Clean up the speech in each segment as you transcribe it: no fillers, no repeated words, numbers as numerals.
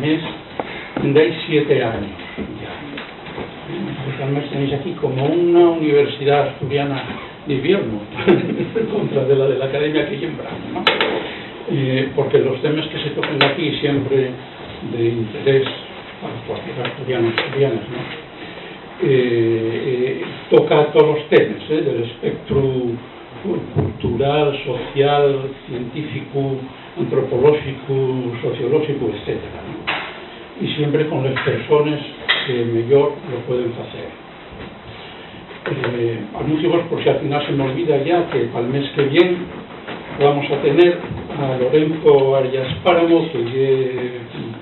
mes tendréis 7 años ya. Además tenéis aquí como una universidad asturiana de invierno, contra de la academia que hay en Brano, ¿no? Porque los temas que se tocan aquí siempre de interés para cualquier asturiano o asturianas, ¿no? Toca todos los temas del espectro cultural, social, científico, antropológico, sociológico, etc., ¿no? Y siempre con las personas que mejor lo pueden hacer. Anuncios por si al final se me olvida ya que para el mes que viene vamos a tener a Lorenzo Arias Páramo, que es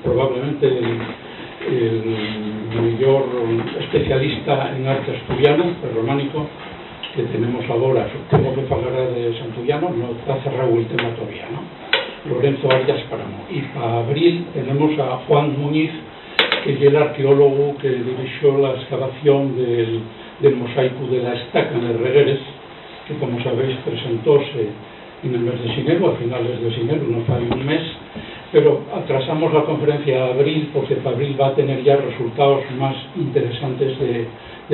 probablemente el mayor especialista en arte asturiano, el románico, que tenemos ahora. Tengo que hablar de Santullano, no está cerrado el tema todavía, ¿no? Lorenzo Arias Páramo. Y para abril tenemos a Juan Muñiz, que es el arqueólogo que dirigió la excavación del mosaico de la estaca en el Regueres, que como sabéis presentóse en el mes de xinero, a finales de xinero, no fue un mes, pero atrasamos la conferencia a abril porque para abril va a tener ya resultados más interesantes de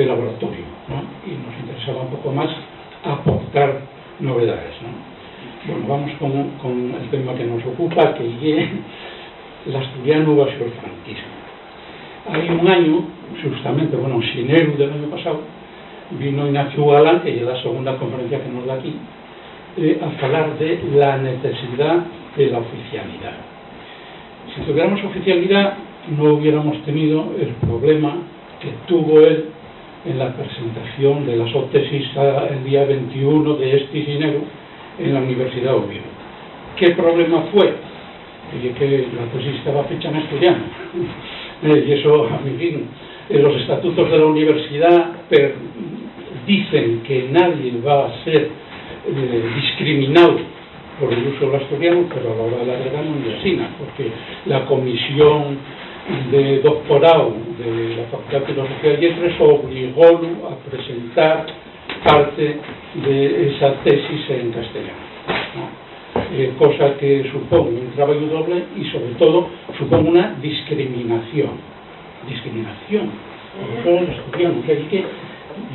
laboratorio, ¿no? Y nos interesaba un poco más aportar novedades, ¿no? Bueno, vamos con el tema que nos ocupa, que es el asturiano bajo el franquismo. Hay un año, justamente, bueno, en xinero del año pasado, vino Ignacio Galán, que es la segunda conferencia que nos da aquí, a hablar de la necesidad de la oficialidad. Si tuviéramos oficialidad, no hubiéramos tenido el problema que tuvo él en la presentación de la su tesis el día 21 de este enero en la Universidad de Oviedo. ¿Qué problema fue? Que la tesis estaba fecha en asturiano. Y eso, a mi fin, los estatutos de la universidad dicen que nadie va a ser discriminado por el uso del asturiano, pero a la hora de la verdad no es así, porque la comisión de doctorado de la Facultad de Filosofía y Letras obligó a presentar parte de esa tesis en castellano, ¿no? Cosa que supone un trabajo doble y sobre todo supone una discriminación por el asturiano, que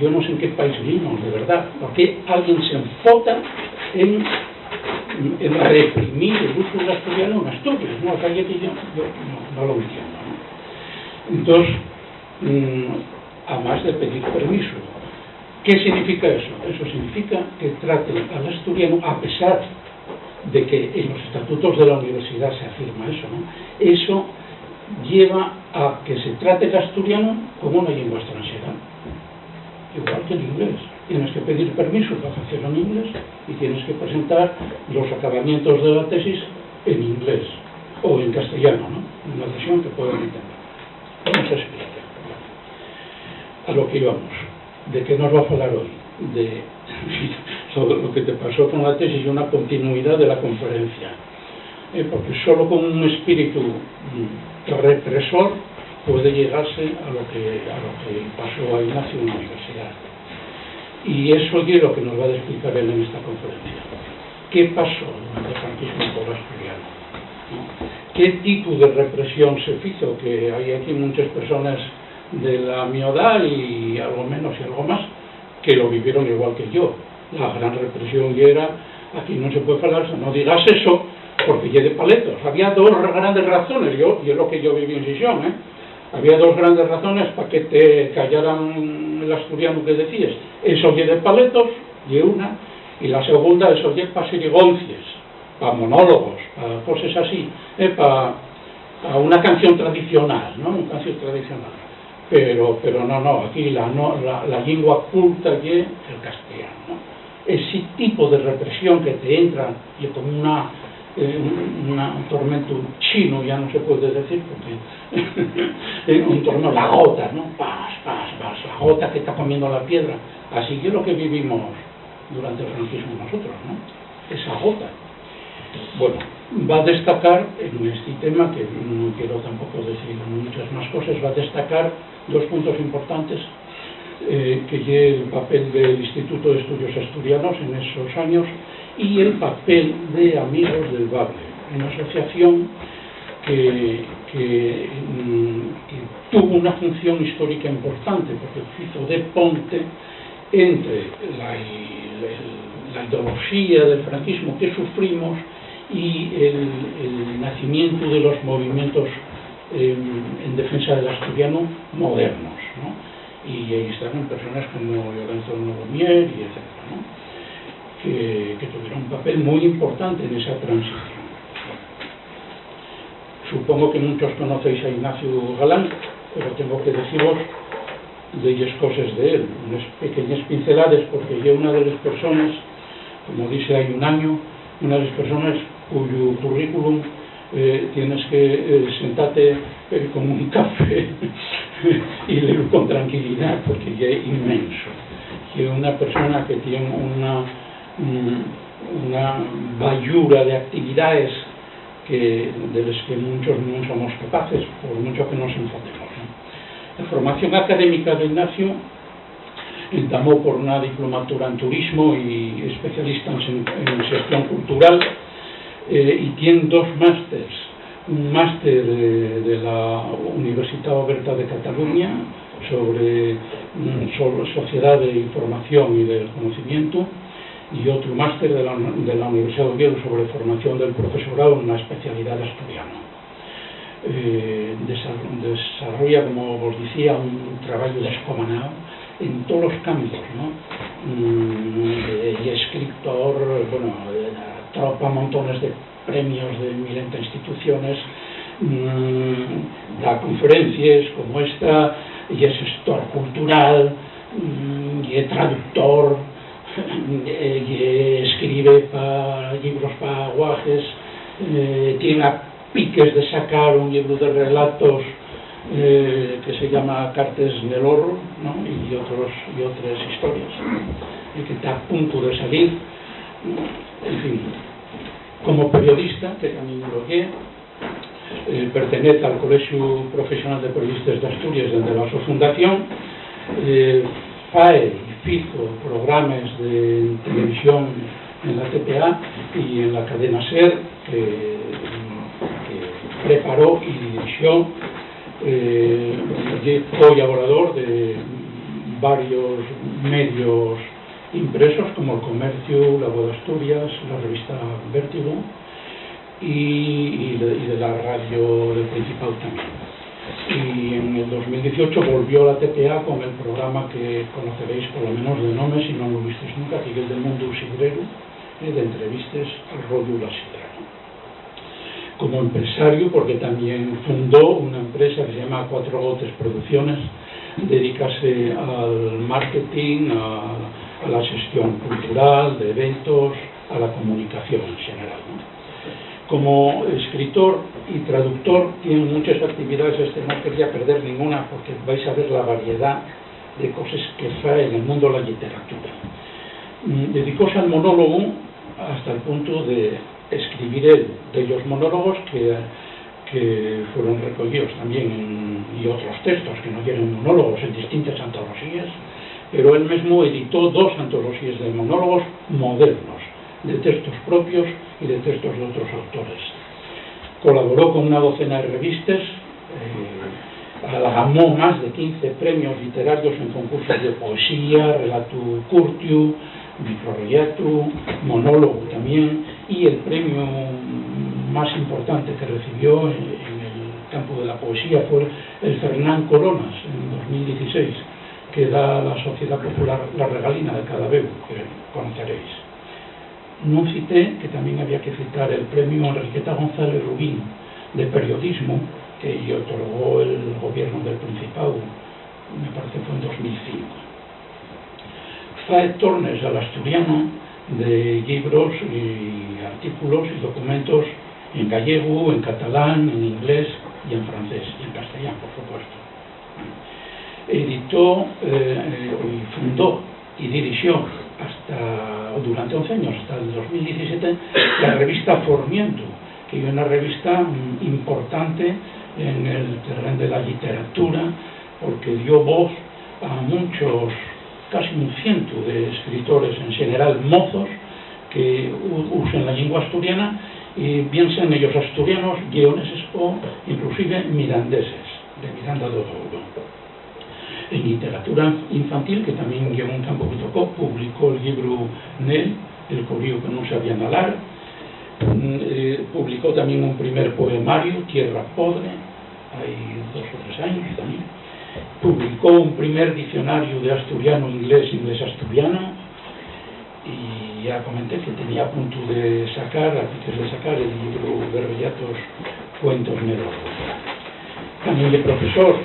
yo no sé en qué país vivimos, de verdad, porque alguien se enfota en reprimir el uso del asturiano en Asturias, ¿no? Que yo no lo entiendo, ¿no? Entonces, además de pedir permiso, ¿qué significa eso? Eso significa que traten al asturiano, a pesar de que en los estatutos de la universidad se afirma eso, ¿no? Eso lleva a que se trate el asturiano como una lengua extranjera, igual que el inglés. Tienes que pedir permiso para hacerlo en inglés y tienes que presentar los acabamientos de la tesis en inglés o en castellano, ¿no? Una versión que puedan entender. Vamos a explicar. A lo que íbamos. ¿De qué nos va a hablar hoy? Sobre lo que te pasó con la tesis y una continuidad de la conferencia. Porque solo con un espíritu represor puede llegarse a lo que pasó a Ignacio en la universidad. Y eso es lo que nos va a explicar él en esta conferencia. ¿Qué pasó durante el franquismo por asturiano? ¿No? ¿Qué tipo de represión se hizo? Que hay aquí muchas personas de la mi edad y algo menos y algo más que lo vivieron igual que yo. La gran represión era, aquí no se puede hablar, no digas eso, porque ya de paletos. Había dos grandes razones, y es lo que yo viví en Sisión, Había dos grandes razones para que te callaran el asturiano que decías. Eso ya de paletos, y una, y la segunda, eso ya para sirigoncias, para monólogos, para cosas así, para una canción tradicional, ¿no? Una canción tradicional. Pero no, aquí la lengua culta y el castellano, ¿no? Ese tipo de represión que te entra y con un tormento chino, ya no se puede decir, porque un tormento, la gota, ¿no? La gota que está comiendo la piedra. Así que es lo que vivimos durante el franquismo nosotros, ¿no? Esa gota. Bueno, va a destacar en este tema, que no quiero tampoco decir muchas más cosas, va a destacar dos puntos importantes, que es el papel del Instituto de Estudios Asturianos en esos años y el papel de Amigos del Bable, una asociación que que tuvo una función histórica importante, porque hizo de ponte entre la ideología del franquismo que sufrimos y el nacimiento de los movimientos en defensa del asturiano modernos, ¿no? Y ahí están personas como Lorenzo Novomier y etcétera, ¿no? que tuvieron un papel muy importante en esa transición. Supongo que muchos conocéis a Ignacio Galán, pero tengo que deciros de ellas cosas de él, unas pequeñas pinceladas, porque yo una de las personas, como dice hay un año, una de las personas cuyo currículum tienes que sentarte con un café y leer con tranquilidad, porque ya es inmenso. Y una persona que tiene una bayura de actividades de las que muchos no somos capaces, por mucho que nos enfocemos, ¿no? La formación académica de Ignacio entamó por una diplomatura en turismo y especialista en gestión cultural, y tiene dos másters, un máster de la Universitat Oberta de Cataluña sobre sociedad de información y del conocimiento, y otro máster de la Universidad de Oviedo sobre formación del profesorado en la especialidad asturiana. Desarrolla, como os decía, un trabajo descomunal en todos los campos, ¿no? Y escritor, bueno, atropa montones de premios de milenta instituciones, da conferencias como esta, y es gestor cultural, y es traductor, y escribe libros para guajes, tiene a piques de sacar un libro de relatos que se llama Cartes del Horro, ¿no? y otras historias, que está a punto de salir. En fin, como periodista, que también lo que pertenece al Colegio Profesional de Periodistas de Asturias, desde la su fundación, FAE hizo programas de televisión en la TPA y en la cadena SER, que preparó y dirigió, colaborador de varios medios impresos como El Comercio, La Voz de Asturias, la revista Vértigo y de la radio del Principado también. Y en el 2018 volvió a la TPA con el programa que conoceréis por lo menos de nombre, si no lo visteis nunca, que es del mundo usigrero, de entrevistas al rollo la sidra. Como empresario, porque también fundó una empresa que se llama Cuatro Gotes Producciones, dedicase al marketing, a la gestión cultural, de eventos, a la comunicación en general, ¿no? Como escritor y traductor tiene muchas actividades, no quería perder ninguna porque vais a ver la variedad de cosas que hace en el mundo de la literatura. Dedicóse al monólogo hasta el punto de escribir él de los monólogos que fueron recogidos también y otros textos que no tienen monólogos en distintas antologías, pero él mismo editó dos antologías de monólogos modernos, de textos propios y de textos de otros autores. Colaboró con una docena de revistas, ganó más de 15 premios literarios en concursos de poesía, relato curtiu, microrelato, monólogo también, y el premio más importante que recibió en el campo de la poesía fue el Fernán Coronas en 2016, que da a la Sociedad Popular La Regalina de Cadaveu, que conoceréis. No cité que también había que citar el premio Enriqueta González Rubín de periodismo que le otorgó el gobierno del Principado, me parece que fue en 2005. Fae tornes al asturiano de libros y artículos y documentos en gallego, en catalán, en inglés y en francés, y en castellano, por supuesto. Editó y fundó y dirigió durante 11 años, hasta el 2017, la revista Formiento, que es una revista importante en el terreno de la literatura, porque dio voz a muchos, casi un ciento de escritores en general mozos que usan la lengua asturiana bien sean ellos asturianos, lleoneses o inclusive mirandeses, de Miranda do Douro. En literatura infantil, que tamén lle un campo que tocou, publicou el libro Nel, el corío que non sabía nalar, publicou tamén un primer poemario, Tierra Podre, hai 2 o 3 años tamén. Publicou un primer diccionario de asturiano-inglés, inglés-asturiano, y ya comenté que tenía a punto de sacar, antes de sacar el libro de relatos Cuentos Negros. Tamén de profesor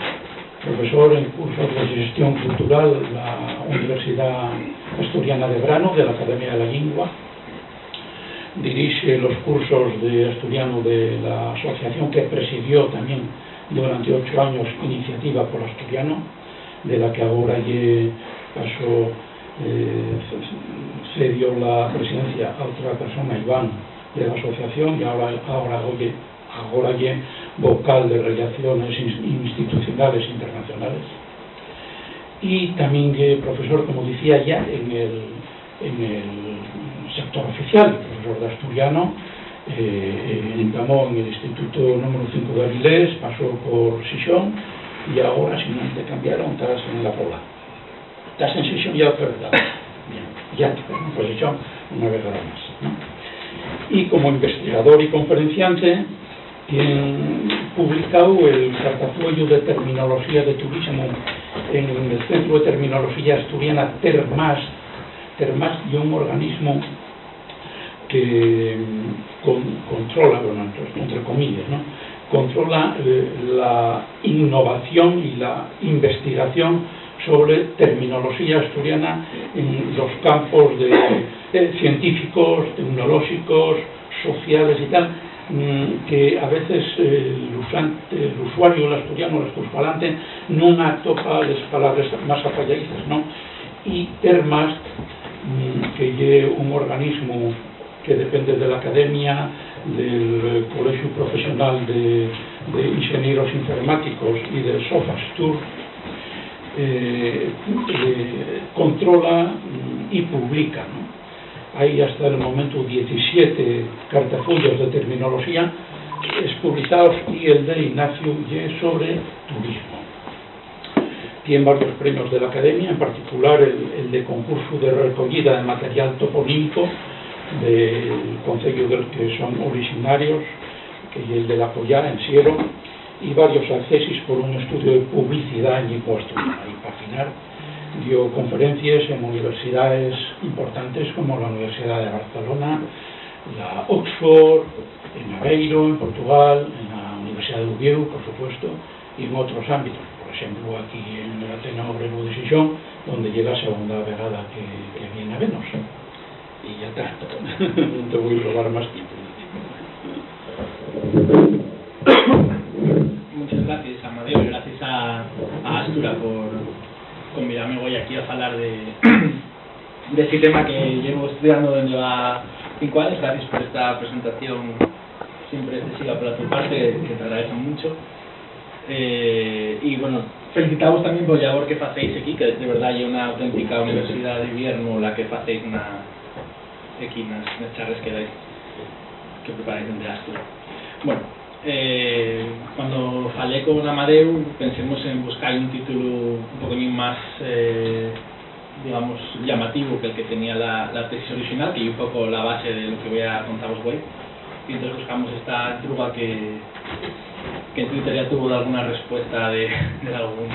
en cursos de gestión cultural de la Universidad Asturiana de Brano, de la Academia de la Lingua. Dirige los cursos de asturiano de la asociación que presidió también durante 8 años, Iniciativa por Asturiano, de la que ahora pasó, cedió la presidencia a otra persona, Iván, de la asociación, y ahora vocal de Relaciones Institucionales Internacionales. Y también profesor, como decía ya, en el sector oficial, profesor de asturiano, entamó en el Instituto número 5 de Avilés, pasó por Xixón, y ahora, si no te cambiaron, estás en la Pobla. Estás en Xixón ya otra vez. Bien, ya, pues Xixón una vez ahora más, ¿no? Y como investigador y conferenciante, tiene publicado el cartafolio de terminología de turismo en el Centro de Terminología Asturiana Termast. Termast y un organismo que controla, bueno, entre comillas, ¿no?, controla la innovación y la investigación sobre terminología asturiana en los campos de científicos, tecnológicos, sociales y tal, que a veces el usuario, el asturiano, el estuspalante, non atopa as palabras máis apallaizas, non? E Termast, que é un organismo que depende de la Academia, del Colegio Profesional de Ingenieros Informáticos y del Sofastur, controla y publica, ¿no? Hay hasta el momento 17 cartafolios de terminología publicados, y el de Ignacio Y sobre turismo. Tiene varios premios de la Academia, en particular el de concurso de recogida de material toponímico del concello del que son originarios, que es el de la Collá, en Siero, y varios accesos por un estudio de publicidad en lengua asturiana. Y para afinar, dio conferencias en universidades importantes como la Universidad de Barcelona, la Oxford, en Aveiro, en Portugal, en la Universidad de Uvieu, por supuesto, y en otros ámbitos. Por ejemplo, aquí en el Ateneo Obrero de Xixón, donde llega la segunda vegada que viene a vernos. Y ya está, no te voy a robar más tiempo. Muchas gracias, Amadeo, y gracias a Astura por convidarme hoy aquí a hablar de este tema que llevo estudiando desde a 5 años. Gracias por esta presentación siempre excesiva por tu parte, que te agradezco mucho. Y bueno, felicitamos también por la labor que hacéis aquí, que de verdad hay una auténtica universidad de invierno la que hacéis aquí en las charlas que preparáis desde Astura. Bueno, cuando falé con Amadeu pensemos en buscar un título un poquito más digamos llamativo que el que tenía la tesis original, que es un poco la base de lo que voy a contaros hoy, y entonces buscamos esta truga que en Twitter ya tuvo alguna respuesta de algún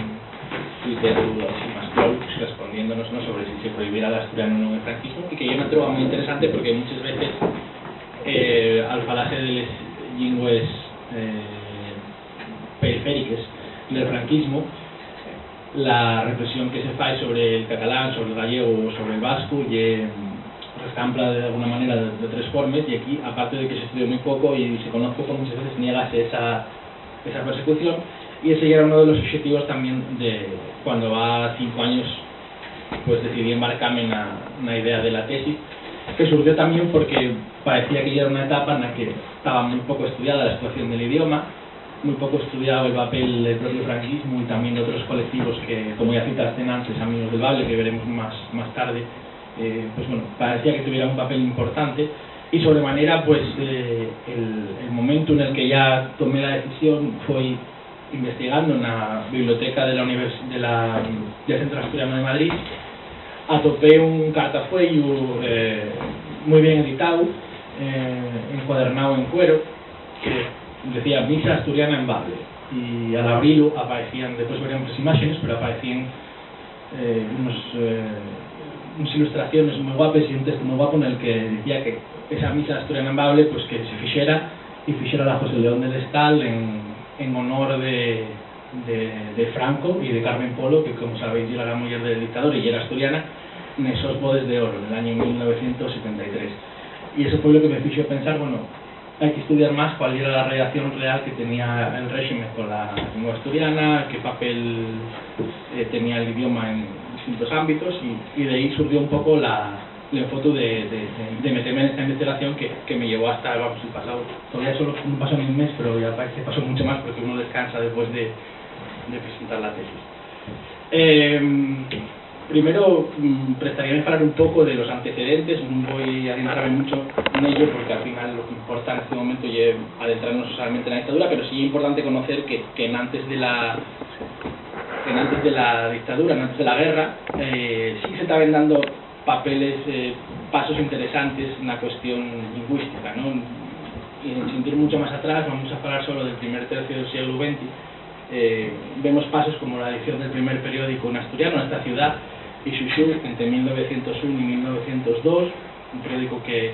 Twitter así más close, respondiéndonos sobre si se prohibiera el asturiano o no en el franquismo, y que es una truga muy interesante porque muchas veces al falarse de las lingües periféricas del franquismo, la represión que se fae sobre el catalán, sobre el gallego o sobre el vasco y rescampla de alguna manera de 3 formas, y aquí, aparte de que se estudia muy poco y se conoce poco, muchas veces niegase esa persecución, y ese ya era uno de los objetivos también de cuando a 5 años pues decidí embarcarme en la idea de la tesis, que surgió también porque parecía que ya era una etapa en la que estaba muy poco estudiada la situación del idioma, muy poco estudiado el papel del propio franquismo y también de otros colectivos que, como ya citaste antes, Amigos del Valle, que veremos más tarde, pues bueno, parecía que tuviera un papel importante, y sobremanera, pues, el momento en el que ya tomé la decisión foi investigando na biblioteca del Centro Asturiano de Madrid. Atopé un cartafuello muy bien editado, encuadernado en cuero, que decía Misa Asturiana en Bable, y al abrirlo aparecían, después veremos las imágenes, pero aparecían unas ilustraciones muy guapas y un texto muy guapo en el que decía que esa Misa Asturiana en Bable, pues que se fixera la José León del Estal en honor de Franco y de Carmen Polo, que como sabéis era la mujer del dictador y era asturiana, en esos bodes de oro, en el año 1973. Y eso fue lo que me hizo pensar, bueno, hay que estudiar más cuál era la relación real que tenía el régimen con la lengua asturiana, qué papel tenía el idioma en distintos ámbitos, y de ahí surgió un poco el enfoque de meterme en esta investigación que me llevó hasta, vamos, el pasado. Todavía solo no pasó ni un mes, pero ya parece que pasó mucho más porque uno descansa después de presentar la tesis. Primero, prestaría hablar un poco de los antecedentes, no voy a adentrarme mucho en ello porque al final lo que importa en este momento es adentrarnos solamente en la dictadura, pero sí es importante conocer que antes de la dictadura, antes de la guerra, sí se estaban dando pasos interesantes en la cuestión lingüística, ¿no? Y sin ir mucho más atrás, vamos a hablar solo del primer tercio del siglo XX. Vemos pasos como la edición del primer periódico en asturiano en esta ciudad, Ixuxu, entre 1901 y 1902, un periódico que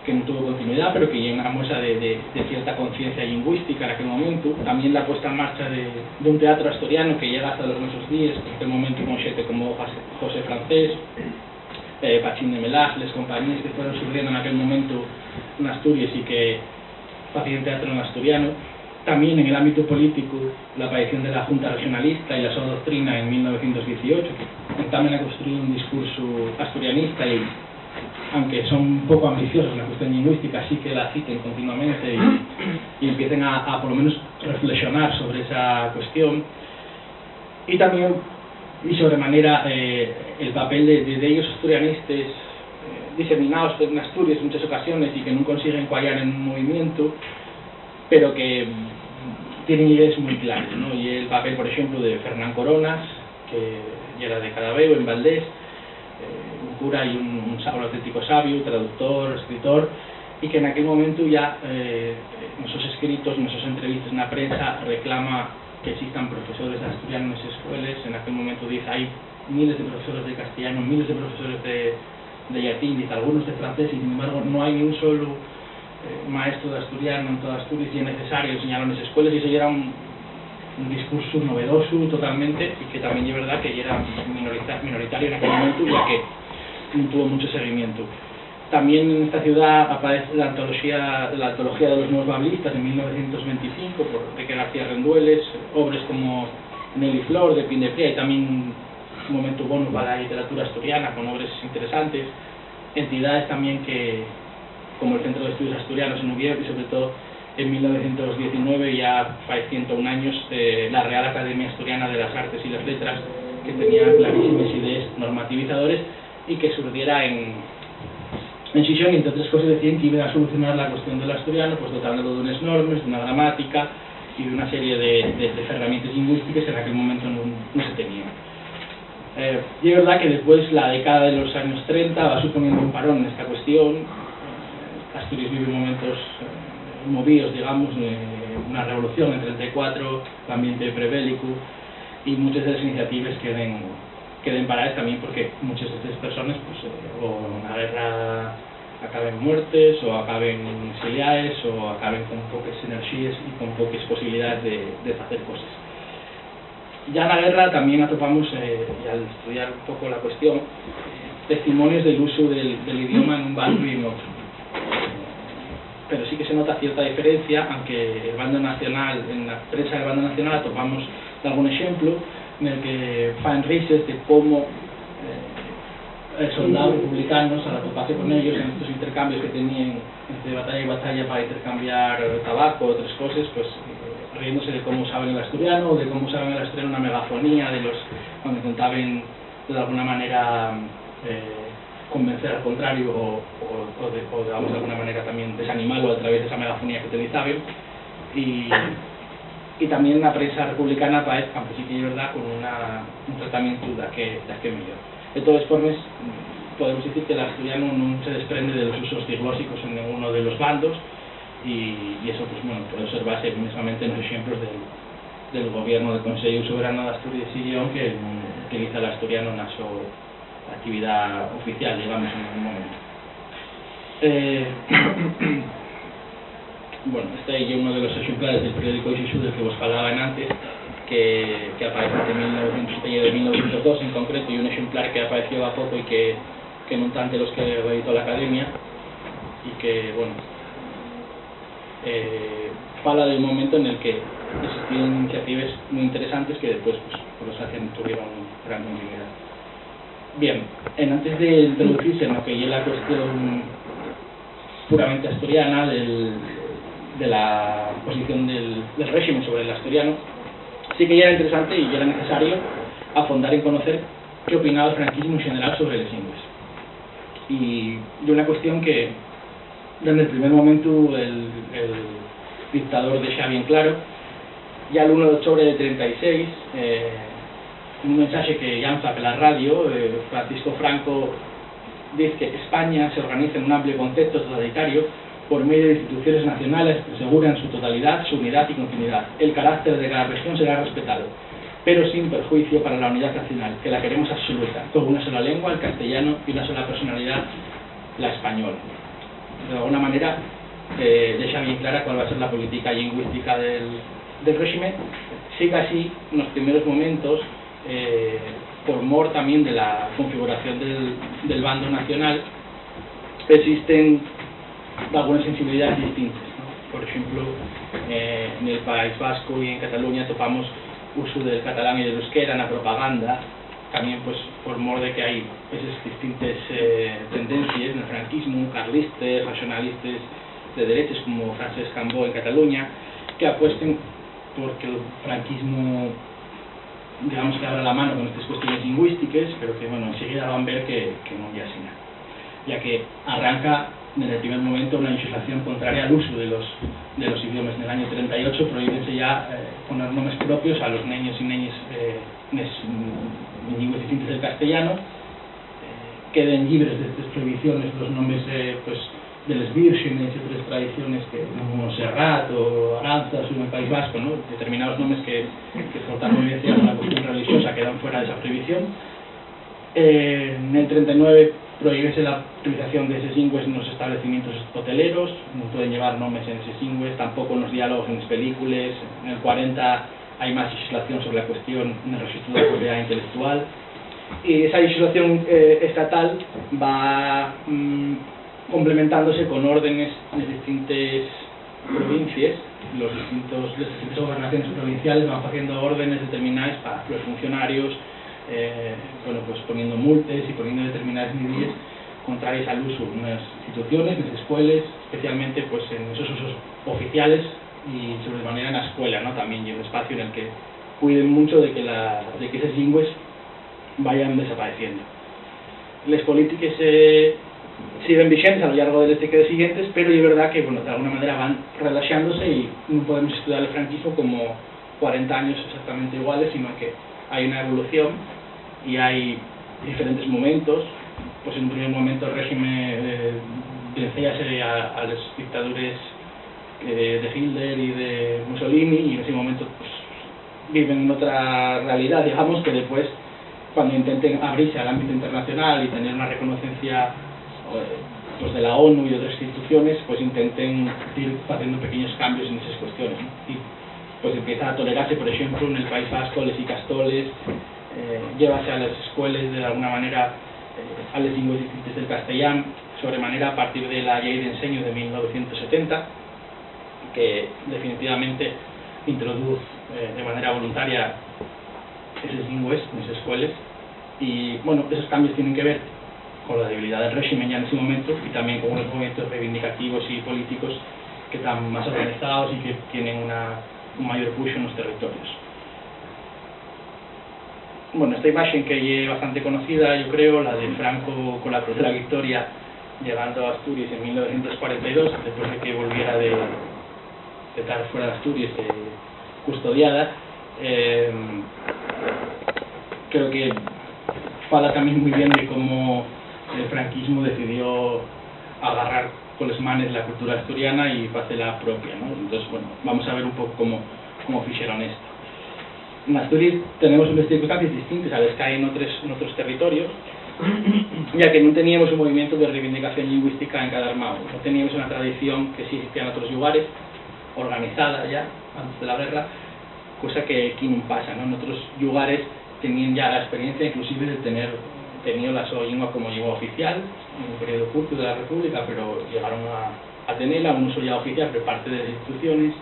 no tuvo continuidad, pero que ya una muestra de cierta conciencia lingüística en aquel momento. También la puesta en marcha de un teatro asturiano que llega hasta los nuestros días, en aquel momento con gente como José Francés, Pachín de Melás, les compañías que fueron surgiendo en aquel momento en Asturias y que hacían teatro en asturiano. También en el ámbito político, la aparición de la Junta Regionalista y la Sola Doctrina en 1918, que entamen a construir un discurso asturianista y, aunque son un poco ambiciosos en la cuestión lingüística, sí que la citen continuamente y empiecen a por lo menos reflexionar sobre esa cuestión. Y también, y sobremanera, el papel de ellos asturianistas diseminados en Asturias en muchas ocasiones y que no consiguen cuallar en un movimiento, pero que tienen ideas muy claras, ¿no? Y el papel, por ejemplo, de Fernán Coronas, que era de Cadaveo, en Valdés, un cura y un auténtico sabio, traductor, escritor, y que en aquel momento ya, en sus escritos, en sus entrevistas en la prensa, reclama que existan profesores de asturiano en las escuelas. En aquel momento dice, hay miles de profesores de castellano, miles de profesores de latín, dice, algunos de francés, y sin embargo no hay ni un solo maestro de asturiano en toda Asturias, y es necesario enseñarlo en las escuelas, y eso ya era un discurso novedoso totalmente, y que también es verdad que ya era minoritario en aquel momento, ya que no tuvo mucho seguimiento. También en esta ciudad aparece la antología de los nuevos bablistas en 1925 por Enrique García Rendueles, obras como Nelly Flor de Pindefría, y también un momento bueno para la literatura asturiana con obras interesantes. Entidades también como el Centro de Estudios Asturianos en Oviedo, y sobre todo en 1919, ya hace 101 años, la Real Academia Asturiana de las Artes y las Letras, que tenía clarísimas ideas normativizadores y que surgiera en Xixón, y entre otras cosas decían que iban a solucionar la cuestión del asturiano, pues dotándolo de unas normas, de una gramática y de una serie de herramientas lingüísticas que en aquel momento no se tenían. Y es verdad que después la década de los años 30 va suponiendo un parón en esta cuestión. Asturias vive momentos movidos, digamos, una revolución en 34, el ambiente prebélico, y muchas de las iniciativas queden paradas también porque muchas de estas personas pues, o en la guerra acaben muertes, o acaben exiliadas, o acaben con pocas energías y con pocas posibilidades de hacer cosas. Ya en la guerra también atopamos, y al estudiar un poco la cuestión, testimonios del uso del idioma en un bando y en otro. Pero sí que se nota cierta diferencia, aunque el bando nacional, en la prensa del bando nacional atopamos algún ejemplo en el que fan risas de cómo soldados republicanos, al atoparse con ellos en estos intercambios que tenían entre batalla y batalla para intercambiar tabaco o otras cosas, pues riéndose de cómo usaban el asturiano, o de cómo usaban el asturiano una megafonía, cuando intentaban de alguna manera convencer al contrario o digamos, de alguna manera también desanimarlo a través de esa megafonía que utilizaban. Y también la prensa republicana parece, aunque sí que es verdad, con un tratamiento da que mellor. De todas formas, podemos decir que el asturiano non se desprende de los usos diglósicos en ninguno de los bandos y eso pues bueno, puede observarse mismamente en los ejemplos del gobierno del Consejo Soberano de Asturias y León que utiliza el asturiano en su actividad oficial, digamos, en algún momento. Bueno, este é uno de los ejemplares del periódico Ixixú del que vos falaban antes, que aparece de 1902 en concreto, y un ejemplar que apareció a poco y que non tanto los que editó la Academia, y que, bueno, fala del momento en el que existían iniciativas muy interesantes que después pues, los hacen tuvieron gran continuidad. Bien, antes de introducirse en lo que es la cuestión puramente asturiana de la posición del régimen sobre el asturiano, sí que ya era interesante y ya era necesario afondar en conocer qué opinaba el franquismo en general sobre los ingles. Y de una cuestión que desde el primer momento el dictador deixa bien claro, ya el 1 de octubre de 36, un mensaje que llanza por la radio, Francisco Franco dice que España se organiza en un amplio concepto totalitario por medio de instituciones nacionales que aseguran su totalidad, su unidad y continuidad. El carácter de cada región será respetado, pero sin perjuicio para la unidad nacional, que la queremos absoluta, con una sola lengua, el castellano, y una sola personalidad, la española. De alguna manera, deja bien clara cuál va a ser la política lingüística del régimen. Sí que así, en los primeros momentos, por mor también de la configuración del bando nacional, existen algunas sensibilidades distintas, ¿no? Por ejemplo, en el País Vasco y en Cataluña topamos uso del catalán y del euskera en la propaganda, también pues por mor de que hay esas distintas tendencias en el franquismo, carlistas, nacionalistas de derechas como Francesc Cambó en Cataluña, que apuesten porque el franquismo, digamos, que abra la mano con estas cuestiones lingüísticas, pero que bueno, enseguida van a ver que no hay así nada, ya que arranca desde el primer momento una legislación contraria al uso de los idiomas. En el año 38 prohíbense ya poner nombres propios a los niños y niñas en lenguas distintas del castellano, queden libres de estas prohibiciones los nombres pues, de las vírgenes y otras tradiciones como Serrat o Aranzas o en el País Vasco, ¿no? Determinados nombres que por tanto evidencian una cuestión religiosa quedan fuera de esa prohibición. En el 39 prohíbese la utilización de esos lingües en los establecimientos hoteleros, no pueden llevar nombres en esos lingües, tampoco en los diálogos en las películas. En el 40 hay más legislación sobre la cuestión en el registro de la propiedad intelectual, y esa legislación estatal va complementándose con órdenes de distintas provincias. Las distintas gobernaciones provinciales van haciendo órdenes determinadas para los funcionarios, bueno, pues poniendo multas y poniendo determinadas medidas contrarias al uso en las instituciones, en las escuelas, especialmente pues en esos usos oficiales y sobremanera en la escuela, ¿no? También, y un espacio en el que cuiden mucho de que esas lingües vayan desapareciendo. Las políticas siguen vigentes a lo largo de las décadas siguientes, pero es verdad que bueno, de alguna manera van relajándose y no podemos estudiar el franquismo como 40 años exactamente iguales, sino que hay una evolución y hay diferentes momentos. Pues en un primer momento el régimen vencíase a las dictaduras de Hitler y de Mussolini, y en ese momento pues, viven en otra realidad, digamos, que después cuando intenten abrirse al ámbito internacional y tener una reconocencia pues de la ONU y de otras instituciones, pues intenten ir haciendo pequeños cambios en esas cuestiones, ¿no? Y pues empieza a tolerarse, por ejemplo, en el País Vasco, les icastoles, llévase a las escuelas de alguna manera a las lingües distintas del castellano, sobremanera a partir de la Ley de Enseño de 1970, que definitivamente introduce de manera voluntaria esas lingües en esas escuelas. Y bueno, esos cambios tienen que ver con la debilidad del régimen ya en ese momento y también con unos movimientos reivindicativos y políticos que están más organizados y que tienen un mayor push en los territorios. bueno, esta imagen que es bastante conocida, yo creo, la de Franco con la Cruz de la Victoria llegando a Asturias en 1942, después de que volviera de estar fuera de Asturias custodiada. Creo que fala también muy bien de cómo el franquismo decidió agarrar con las manos la cultura asturiana y hacerla propia, ¿no? Entonces, bueno, vamos a ver un poco cómo hicieron esto. En Asturias tenemos unas circunstancias distintas a las que hay en otros territorios, ya que no teníamos un movimiento de reivindicación lingüística encadermado, no teníamos una tradición que sí existía en otros lugares, organizada ya antes de la guerra, cosa que aquí no pasa, ¿no? En otros lugares tenían ya la experiencia inclusive de tener tenido la sola lengua como lengua oficial en un periodo curto de la República, pero llegaron a tenerla, un uso ya oficial por parte de las instituciones.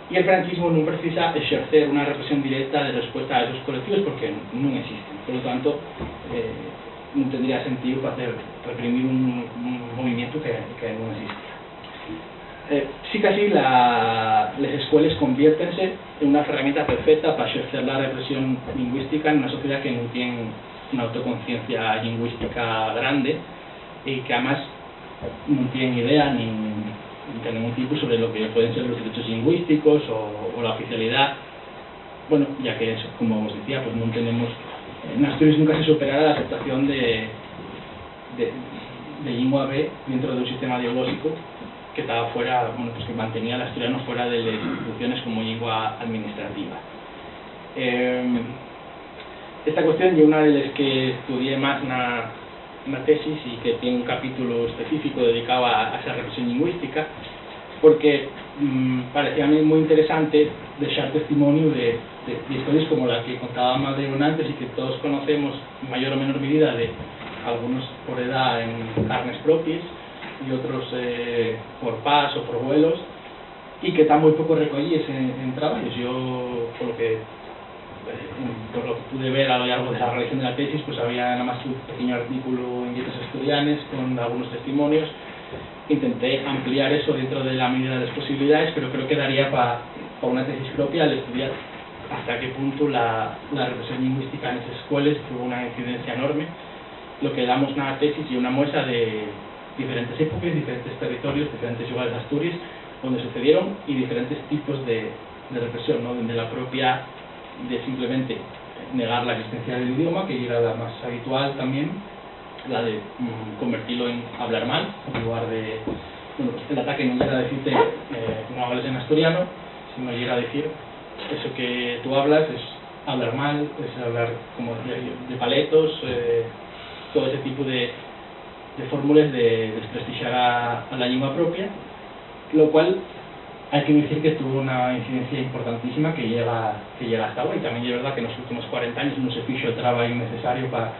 Y el franquismo no precisa ejercer una represión directa de respuesta a esos colectivos porque no existen. Por lo tanto, no tendría sentido reprimir un movimiento que no existía. Sí que así las escuelas conviértense en una herramienta perfecta para ejercer la represión lingüística en una sociedad que no tiene una autoconciencia lingüística grande y que además no tiene idea ni de ningún tipo sobre lo que pueden ser los derechos lingüísticos o la oficialidad. Bueno, ya que eso, como os decía, pues no tenemos, en Asturias nunca se superará la aceptación de lengua B dentro de un sistema ideológico que estaba fuera, bueno, pues que mantenía al asturiano fuera de las instituciones como lengua administrativa. Esta cuestión es una de las que estudié más en la tesis y que tiene un capítulo específico dedicado a esa represión lingüística, porque parecía a mí muy interesante dejar testimonio de historias como la que contaba Madero antes y que todos conocemos en mayor o menor medida, de algunos por edad en carnes propias y otros por pas o por vuelos, y que están muy poco recogidas en trabajos. Yo, por lo que pude ver a lo largo de la realización de la tesis, pues había nada más un pequeño artículo en Dietas Asturianes con algunos testimonios. Intenté ampliar eso dentro de la medida de las posibilidades, pero creo que daría para una tesis propia al estudiar hasta qué punto la represión lingüística en esas escuelas tuvo una incidencia enorme. Lo que damos en la tesis y una muestra de diferentes épocas, diferentes territorios, diferentes lugares de Asturias donde sucedieron y diferentes tipos de represión, ¿no? Donde la propia de simplemente negar la existencia del idioma, que era la más habitual también, la de convertirlo en hablar mal, en lugar de, bueno, pues el ataque no llega a decirte no hables en asturiano, sino llega a decir eso que tú hablas es hablar mal, es hablar como de paletos, todo ese tipo de fórmulas de desprestigiar a la lengua propia, lo cual hay que decir que tuvo una incidencia importantísima que llega hasta ahora, y también es verdad que en los últimos 40 años no se hizo el trabajo necesario para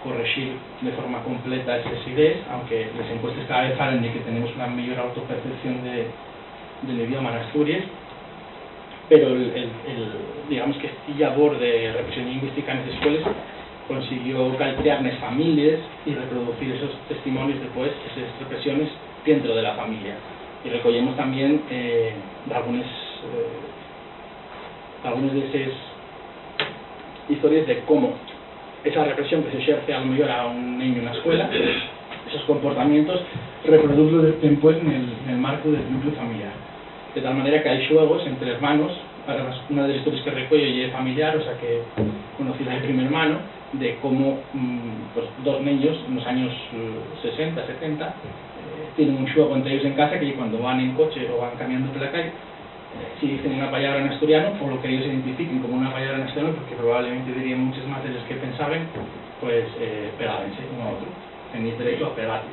corregir de forma completa esas ideas, aunque las encuestas cada vez hablan de que tenemos una mayor autopercepción del idioma en Asturias, pero digamos que este labor de represión lingüística en las escuelas consiguió caltrear en las familias y reproducir esos testimonios después, esas represiones dentro de la familia. Y recogemos también algunas de esas historias de cómo esa represión que se ejerce a lo mejor a un niño en la escuela, esos comportamientos, reproducirlos después en el marco del núcleo familiar. De tal manera que hay juegos entre hermanos, una de las historias que recoge y es familiar, o sea que conocida de primera mano, de cómo pues, dos niños en los años 60, 70 tienen un juego entre ellos en casa que cuando van en coche o van caminando por la calle, si dicen una palabra en asturiano, por lo que ellos identifiquen como una palabra en asturiano, porque probablemente dirían muchas más de las que pensaban, pues pegábense uno a otro, tenéis derecho a pegarle.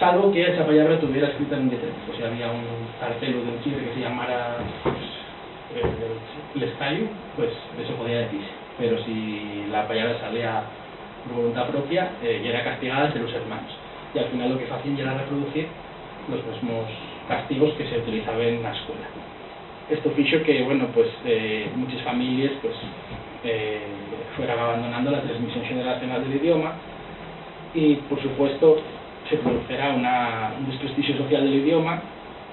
Salvo que esa palabra tuviera escrita en un letrero, o sea, había un cartel de un chiste que se llamara el estallo, pues eso podía decirse. Pero si la palabra salía por voluntad propia, ya era castigada entre los hermanos. Y al final lo que hacían era reproducir los mismos castigos que se utilizaban en la escuela. Esto hizo que, bueno, pues muchas familias pues fueran abandonando la transmisión generacional del idioma y, por supuesto, se produjera un desprestigio social del idioma,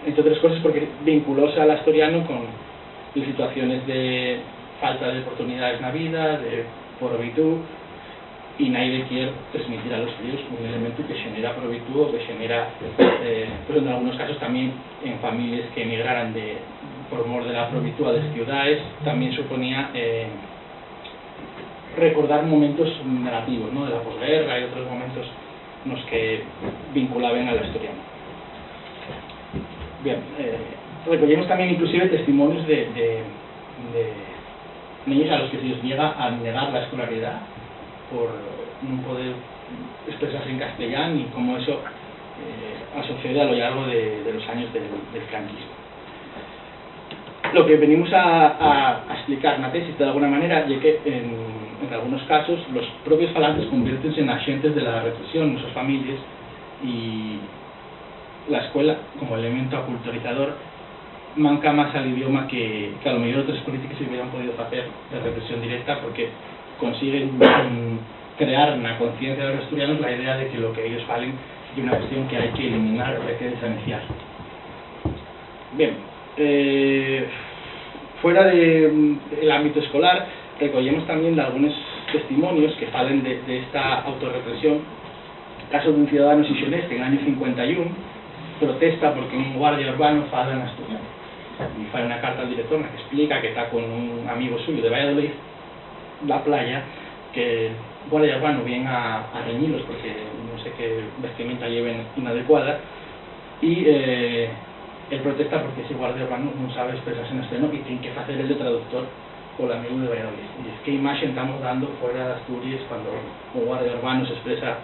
entre otras cosas porque vinculóse al asturiano con situaciones de falta de oportunidades na vida, de probitud, e naide quiere transmitir a los fillos un elemento que genera probitud o que genera, pero en algunos casos también en familias que emigraran por mor de la probitud a las ciudades, también suponía recordar momentos negativos, ¿no?, de la posguerra y otros momentos nos que vinculaban a la historia. Bien, recogemos también inclusive testimonios de niños a los que se les llega a negar la escolaridad por no poder expresarse en castellano y cómo eso ha sucedido a lo largo de los años del franquismo. Lo que venimos a explicar en la tesis de alguna manera es que en algunos casos los propios falantes convierten en agentes de la represión en sus familias y la escuela como elemento aculturizador manca más al idioma que a lo mejor otras políticas se hubieran podido hacer de represión directa, porque consiguen crear en la conciencia de los asturianos la idea de que lo que ellos falen es una cuestión que hay que eliminar o hay que desanunciar. Bien, fuera del ámbito escolar recogemos también de algunos testimonios que falen de esta autorrepresión. Caso de un ciudadano sixoneste en el año 51 protesta porque un guardia urbano fala en asturiano y falla una carta al director que explica que está con un amigo suyo de Valladolid, la playa, que el guardia urbano viene a reñirlos porque no sé qué vestimenta lleven inadecuada, y él protesta porque ese guardia urbano no sabe expresarse en asturiano y tiene que hacer el de traductor con el amigo de Valladolid. Y es que imagen estamos dando fuera de Asturias cuando un guardia urbano se expresa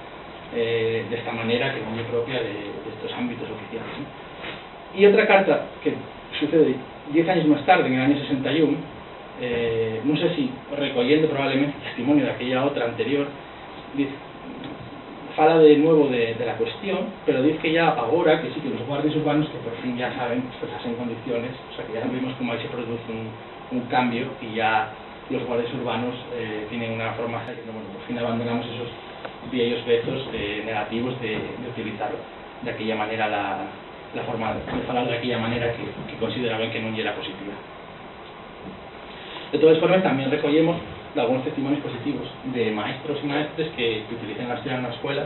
de esta manera que no es propia de estos ámbitos oficiales, ¿no? Y otra carta que sucede 10 años más tarde, en el año 61, no sé si recogiendo probablemente testimonio de aquella otra anterior, fala de nuevo de la cuestión, pero dice que ya ahora, que sí, que los guardias urbanos que por fin ya saben expresarse en condiciones, o sea que ya vimos cómo ahí se produce un cambio y ya los guardias urbanos tienen una forma de que bueno, por fin abandonamos esos viejos vetos negativos de utilizar de aquella manera la forma de falar de aquella manera que consideraban que non era positiva. De todas formas, tamén recollemos de algunos testimonios positivos de maestros y maestres que utilizan la asturiano en la escuela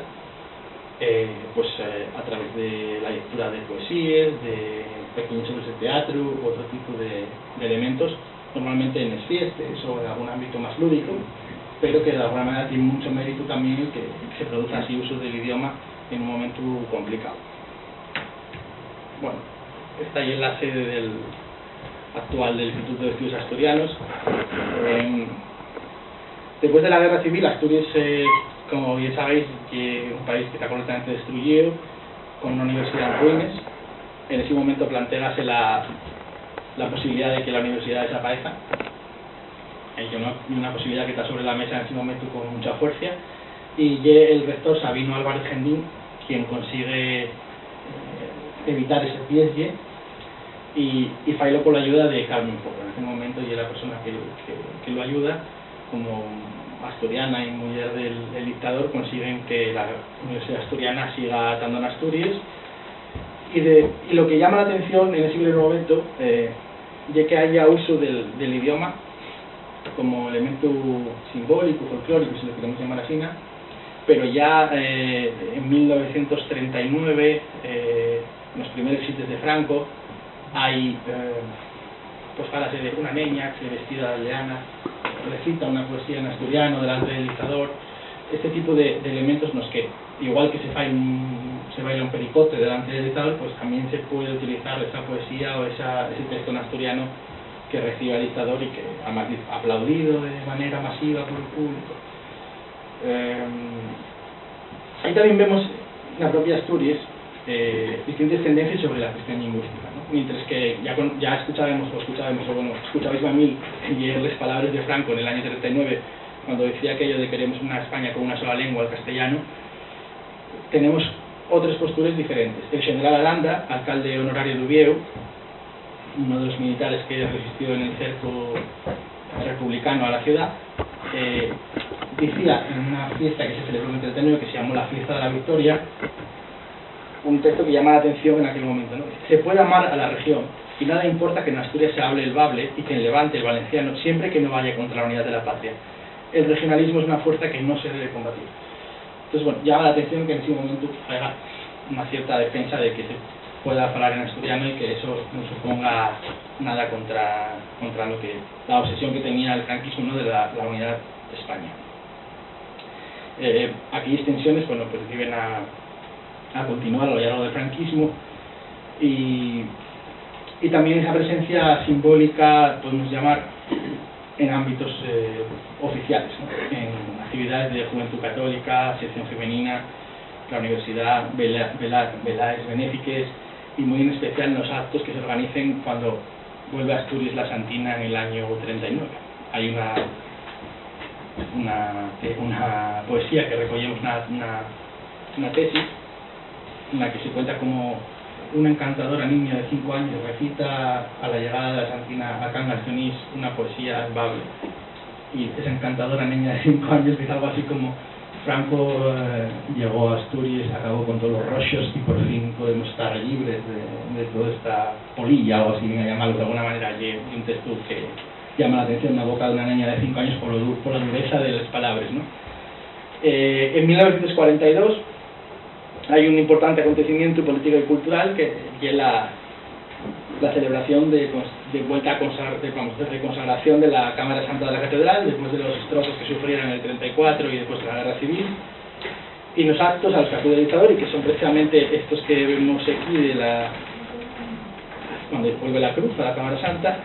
a través de la lectura de poesías, de pequeños obras de teatro u otro tipo de elementos, normalmente en las fiestas o en algún ámbito más lúdico, pero que de alguna manera tiene mucho mérito también que se produzca así uso del idioma en un momento complicado. Bueno, esta es la sede actual del Instituto de Estudios Asturianos. Después de la Guerra Civil, Asturias, como bien sabéis, es un país que está completamente destruido, con una universidad en ruinas. En ese momento plantease la posibilidad de que la universidad desaparezca. Hay una posibilidad que está sobre la mesa en ese momento con mucha fuerza, y el rector Sabino Álvarez Gendín quien consigue evitar ese piesgue y failo con la ayuda de Carmen Porro. En ese momento y es la persona que lo ayuda, como asturiana y mujer del dictador, consiguen que la Universidad Asturiana siga estando en Asturias. Y lo que llama la atención en el siglo XIX es que haya uso del idioma como elemento simbólico, folclórico, si lo queremos llamar así, pero ya en 1939, en los primeros sitios de Franco, hay pues fálase de una niña que vestida de aldeana recita una poesía en asturiano delante del dictador. Este tipo de elementos nos que, igual que se baila un pericote delante del dictador, pues también se puede utilizar esa poesía o ese texto en asturiano que recibe al dictador y que además aplaudido de manera masiva por el público. Ahí también vemos en la propia Asturias distintas tendencias sobre la cuestión lingüística, ¿no? Mientras que ya escuchabais a mí y las palabras de Franco en el año 39, cuando decía aquello de queremos una España con una sola lengua, el castellano, tenemos otras posturas diferentes. El general Aranda, alcalde honorario de Uvieu, uno de los militares que resistió en el cerco republicano a la ciudad, decía en una fiesta que se celebró en el 39, que se llamó la Fiesta de la Victoria, un texto que llama la atención en aquel momento, ¿no? Se puede amar a la región y nada importa que en Asturias se hable el bable y que en Levante el valenciano, siempre que no vaya contra la unidad de la patria. El regionalismo es una fuerza que no se debe combatir. Entonces, bueno, llama la atención que en ese momento haya una cierta defensa de que se pueda hablar en asturiano y que eso no suponga nada contra lo que la obsesión que tenía el franquismo, ¿no?, de la unidad de España. Aquí extensiones, bueno, pues viven a continuar a lo largo del franquismo y también esa presencia simbólica, podemos llamar, en ámbitos oficiales, ¿no?, en actividades de Juventud Católica, sección femenina, la universidad, velaes benéfiques y muy en especial en los actos que se organicen cuando vuelve a Asturias la Santina en el año 39. Hay una poesía que recogemos una tesis en la que se cuenta como una encantadora niña de 5 años recita a la llegada de la Santina a Cangas de Onís una poesía en bable, y esa encantadora niña de 5 años dice algo así como: Franco llegó a Asturias, acabó con todos los rollos y por fin podemos estar libres de toda esta polilla, o así venga a llamarlo de alguna manera. Y un texto que llama la atención en la boca de una niña de 5 años por la dureza de las palabras, ¿no? En 1942 hay un importante acontecimiento político y cultural que es la celebración de reconsagración de la Cámara Santa de la Catedral después de los destrozos que sufrieron en el 34 y después de la Guerra Civil, y los actos a los que acude el dictador, y que son precisamente estos que vemos aquí cuando vuelve la cruz a la Cámara Santa,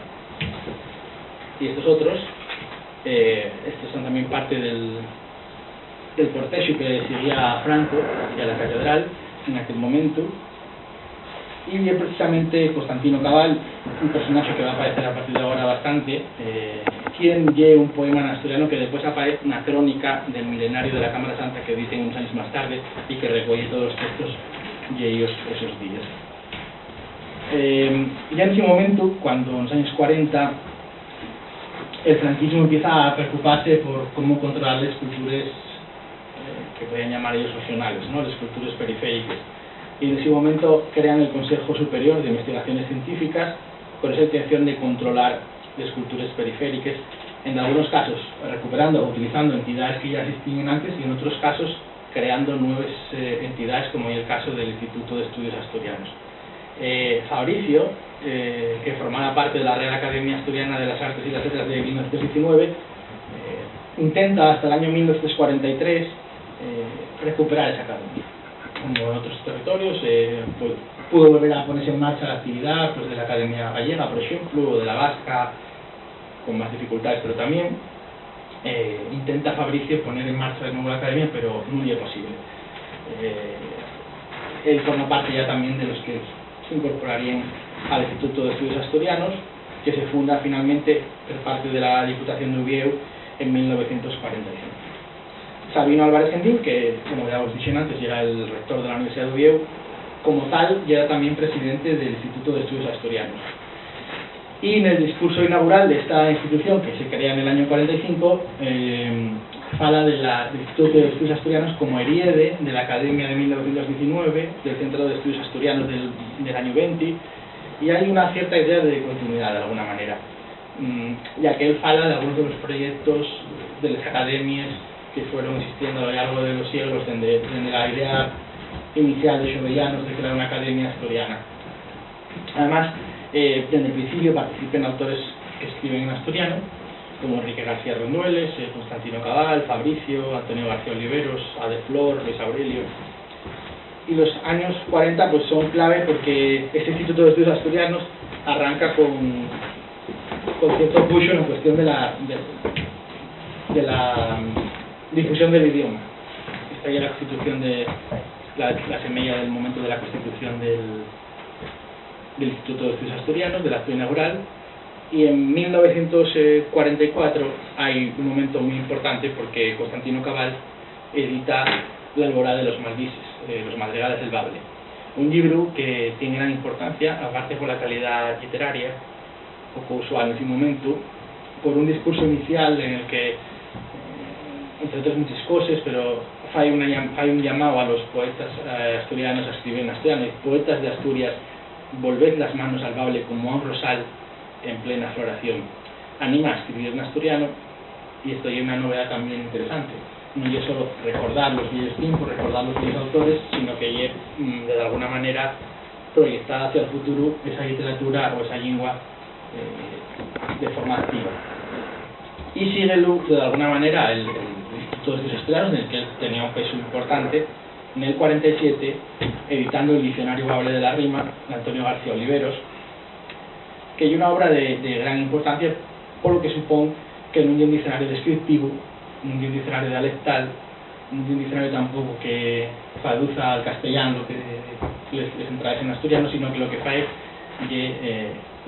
y estos otros, estos son también parte del cortejo que seguía a Franco hacia la catedral en aquel momento. Y bien, precisamente Constantino Cabal, un personaje que va a aparecer a partir de ahora bastante, quien lleva un poema en asturiano que después aparece una crónica del milenario de la Cámara Santa que dicen unos años más tarde y que recoge todos los textos de ellos esos días. Ya en ese momento, cuando en los años 40 el franquismo empieza a preocuparse por cómo controlar las culturas que podrían llamar ellos opcionales, ¿no?, las culturas periféricas. Y en ese momento crean el Consejo Superior de Investigaciones Científicas con esa intención de controlar las culturas periféricas, en algunos casos recuperando o utilizando entidades que ya existían antes, y en otros casos creando nuevas entidades, como en el caso del Instituto de Estudios Asturianos. Fabricio, que formaba parte de la Real Academia Asturiana de las Artes y las Letras de 1919, intenta hasta el año 1943 recuperar esa academia. Como en otros territorios, pudo volver a ponerse en marcha la actividad, pues, de la Academia Gallega, por ejemplo, o de la Vasca, con más dificultades, pero también intenta Fabricio poner en marcha de nuevo la academia, pero no es posible. Él forma parte ya también de los que se incorporarían al Instituto de Estudios Asturianos, que se funda finalmente por parte de la Diputación de Uvieu en 1945. Sabino Álvarez Gentil, que, como ya os dije antes, era el rector de la Universidad de Uvieu, como tal, ya era también presidente del Instituto de Estudios Asturianos. Y en el discurso inaugural de esta institución, que se crea en el año 45, fala del Instituto de Estudios Asturianos como herede de la Academia de 1919, del Centro de Estudios Asturianos del año 20, y hay una cierta idea de continuidad, de alguna manera, ya que él fala de algunos de los proyectos de las academias que fueron existiendo a lo largo de los siglos, desde la idea inicial de Xovellanos de crear una academia asturiana. Además, desde el principio participan autores que escriben en asturiano, como Enrique García Rendueles, Constantino Cabal, Fabricio, Antonio García Oliveros, Ade Flor, Luis Aurelio. Y los años 40 pues son clave porque este Instituto de Estudios Asturianos arranca con cierto push en cuestión de la difusión del idioma. Esta ya la constitución de la semilla del momento de la constitución del Instituto de Estudios Asturianos, del acto inaugural, y en 1944 hay un momento muy importante porque Constantino Cabal edita La Alborada de los Maldises, los Madrigales del Bable, un libro que tiene gran importancia, aparte por la calidad literaria, poco usual en ese momento, por un discurso inicial en el que entre otras muchas cosas, pero hay un llamado a los poetas asturianos a escribir en asturiano. Y poetas de Asturias, volved las manos al bable como a un rosal en plena floración. Anima a escribir en asturiano, y esto es una novedad también interesante. No es solo recordar los viejos tiempos, recordar los viejos autores, sino que es de alguna manera proyectada hacia el futuro esa literatura o esa lengua de forma activa. Y sigue de alguna manera el Instituto de Estudios Asturianos, en el que él tenía un peso importante, en el 47, editando el Diccionario Bable de la Rima de Antonio García Oliveros, que es una obra de gran importancia, por lo que supone que no es un diccionario descriptivo, no es un diccionario dialectal, no es un diccionario tampoco que traduza al castellano, que les entraes en asturiano, sino que lo que hace es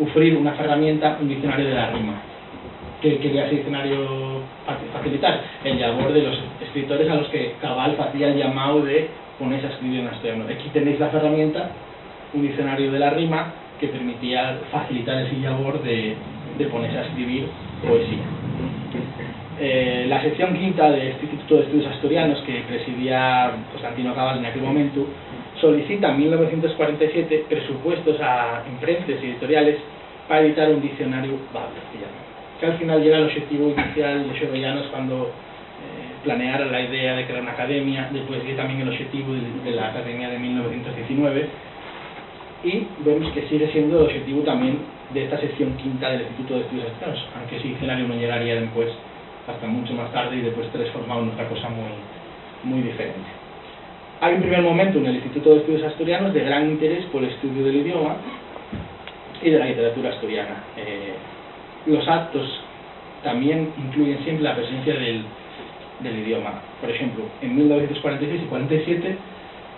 ofrecer una herramienta, un diccionario de la rima, que quería ese diccionario facilitar el labor de los escritores a los que Cabal hacía el llamado de ponerse a escribir en asturiano. Aquí tenéis la herramienta, un diccionario de la rima, que permitía facilitar ese labor de ponerse a escribir poesía. La sección quinta de este Instituto de Estudios Asturianos, que presidía Constantino Cabal en aquel momento, solicita en 1947 presupuestos a imprentas y editoriales para editar un diccionario bable, que al final llega el objetivo inicial de Xovellanos cuando planeara la idea de crear una academia, después llega también el objetivo de la academia de 1919, y vemos que sigue siendo el objetivo también de esta sección quinta del Instituto de Estudios Asturianos, aunque ese diccionario no llegaría después hasta mucho más tarde y después transformado en otra cosa muy diferente. Hay un primer momento en el Instituto de Estudios Asturianos de gran interés por el estudio del idioma y de la literatura asturiana. Los actos también incluyen siempre la presencia del idioma. Por ejemplo, en 1946 y 47,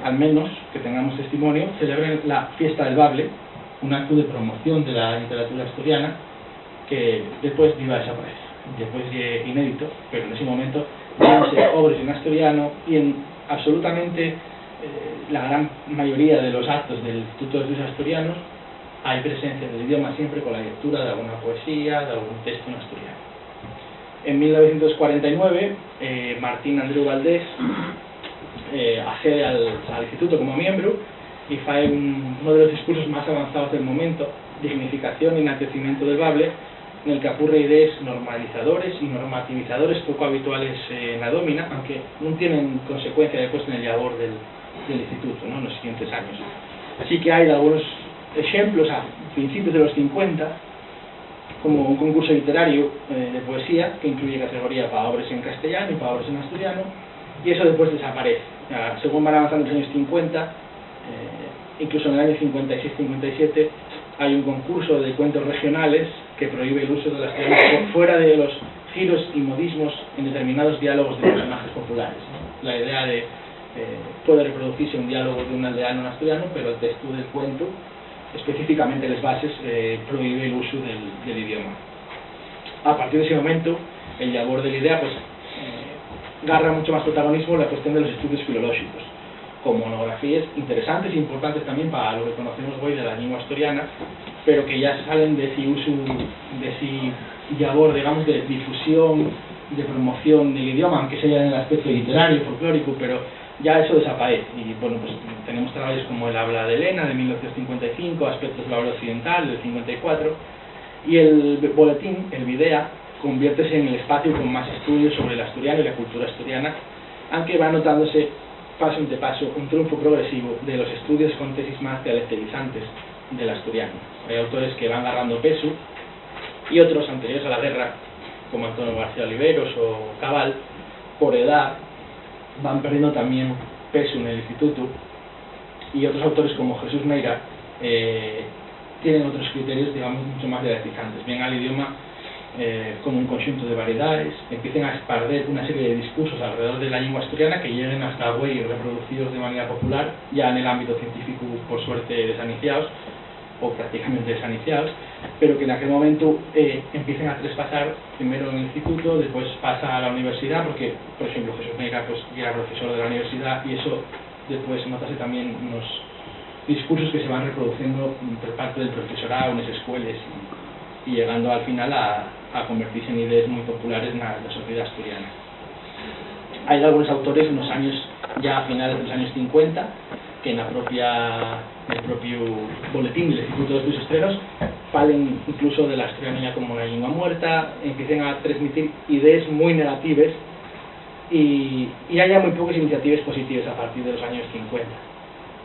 al menos que tengamos testimonio, celebran la Fiesta del Bable, un acto de promoción de la literatura asturiana que después iba a desaparecer. Después es inédito, pero en ese momento llévanse obras en asturiano y en absolutamente la gran mayoría de los actos del Instituto de Estudios Asturianos hay presencia del idioma siempre con la lectura de alguna poesía, de algún texto en asturiano. En 1949, Martín Andreu Valdés accede al instituto como miembro y hace uno de los discursos más avanzados del momento, dignificación y enaltecimiento del bable, en el que apurre ideas normalizadores y normativizadores poco habituales en la domina, aunque no tienen consecuencia después en el labor del instituto, ¿no?, en los siguientes años. Así que hay algunos ejemplos a principios de los 50, como un concurso literario de poesía que incluye categoría para obras en castellano y para obras en asturiano, y eso después desaparece. Según van avanzando los años 50, incluso en el año 56-57, hay un concurso de cuentos regionales que prohíbe el uso de las palabras fuera de los giros y modismos en determinados diálogos de personajes populares, ¿no? La idea de puede reproducirse un diálogo de un aldeano en asturiano, pero el texto del cuento, específicamente las bases, prohíbe el uso del idioma. A partir de ese momento, el labor de la idea agarra mucho más protagonismo la cuestión de los estudios filológicos, con monografías interesantes e importantes también para lo que conocemos hoy de la lengua asturiana, pero que ya salen de ese uso, de ese labor, digamos, de difusión, de promoción del idioma, aunque sea en el aspecto literario, folclórico, pero ya eso desaparece. Y bueno, pues tenemos trabajos como el habla de Elena de 1955, aspectos del habla occidental del 54, y el boletín, el Videa, conviértese en el espacio con más estudios sobre el asturiano y la cultura asturiana, aunque va notándose paso ante paso un triunfo progresivo de los estudios con tesis más dialectalizantes del asturiano. Hay autores que van agarrando peso y otros anteriores a la guerra, como Antonio García Oliveros o Cabal, por edad van perdiendo también peso en el instituto, y otros autores como Jesús Meira tienen otros criterios, digamos, mucho más dialectizantes. Ven al idioma como un conjunto de variedades, empiezan a esparcer una serie de discursos alrededor de la lengua asturiana que lleguen hasta hoy reproducidos de manera popular, ya en el ámbito científico, por suerte, desaniciados, o prácticamente desaniciados, pero que en aquel momento empiecen a traspasar primero en el instituto, después pasa a la universidad, porque, por ejemplo, Jesús Meira pues, era profesor de la universidad, y eso después notase también unos discursos que se van reproduciendo por parte del profesorado en las escuelas y llegando al final a convertirse en ideas muy populares en la sociedad asturiana. Hai algúns autores nos años, ya a finales dos años 50, que no propio boletín del Instituto de Estudios Extrenos falen incluso de la asturianía como una lengua muerta, empiecen a transmitir ideas muy negativas y haya muy pocas iniciativas positivas a partir de los años 50.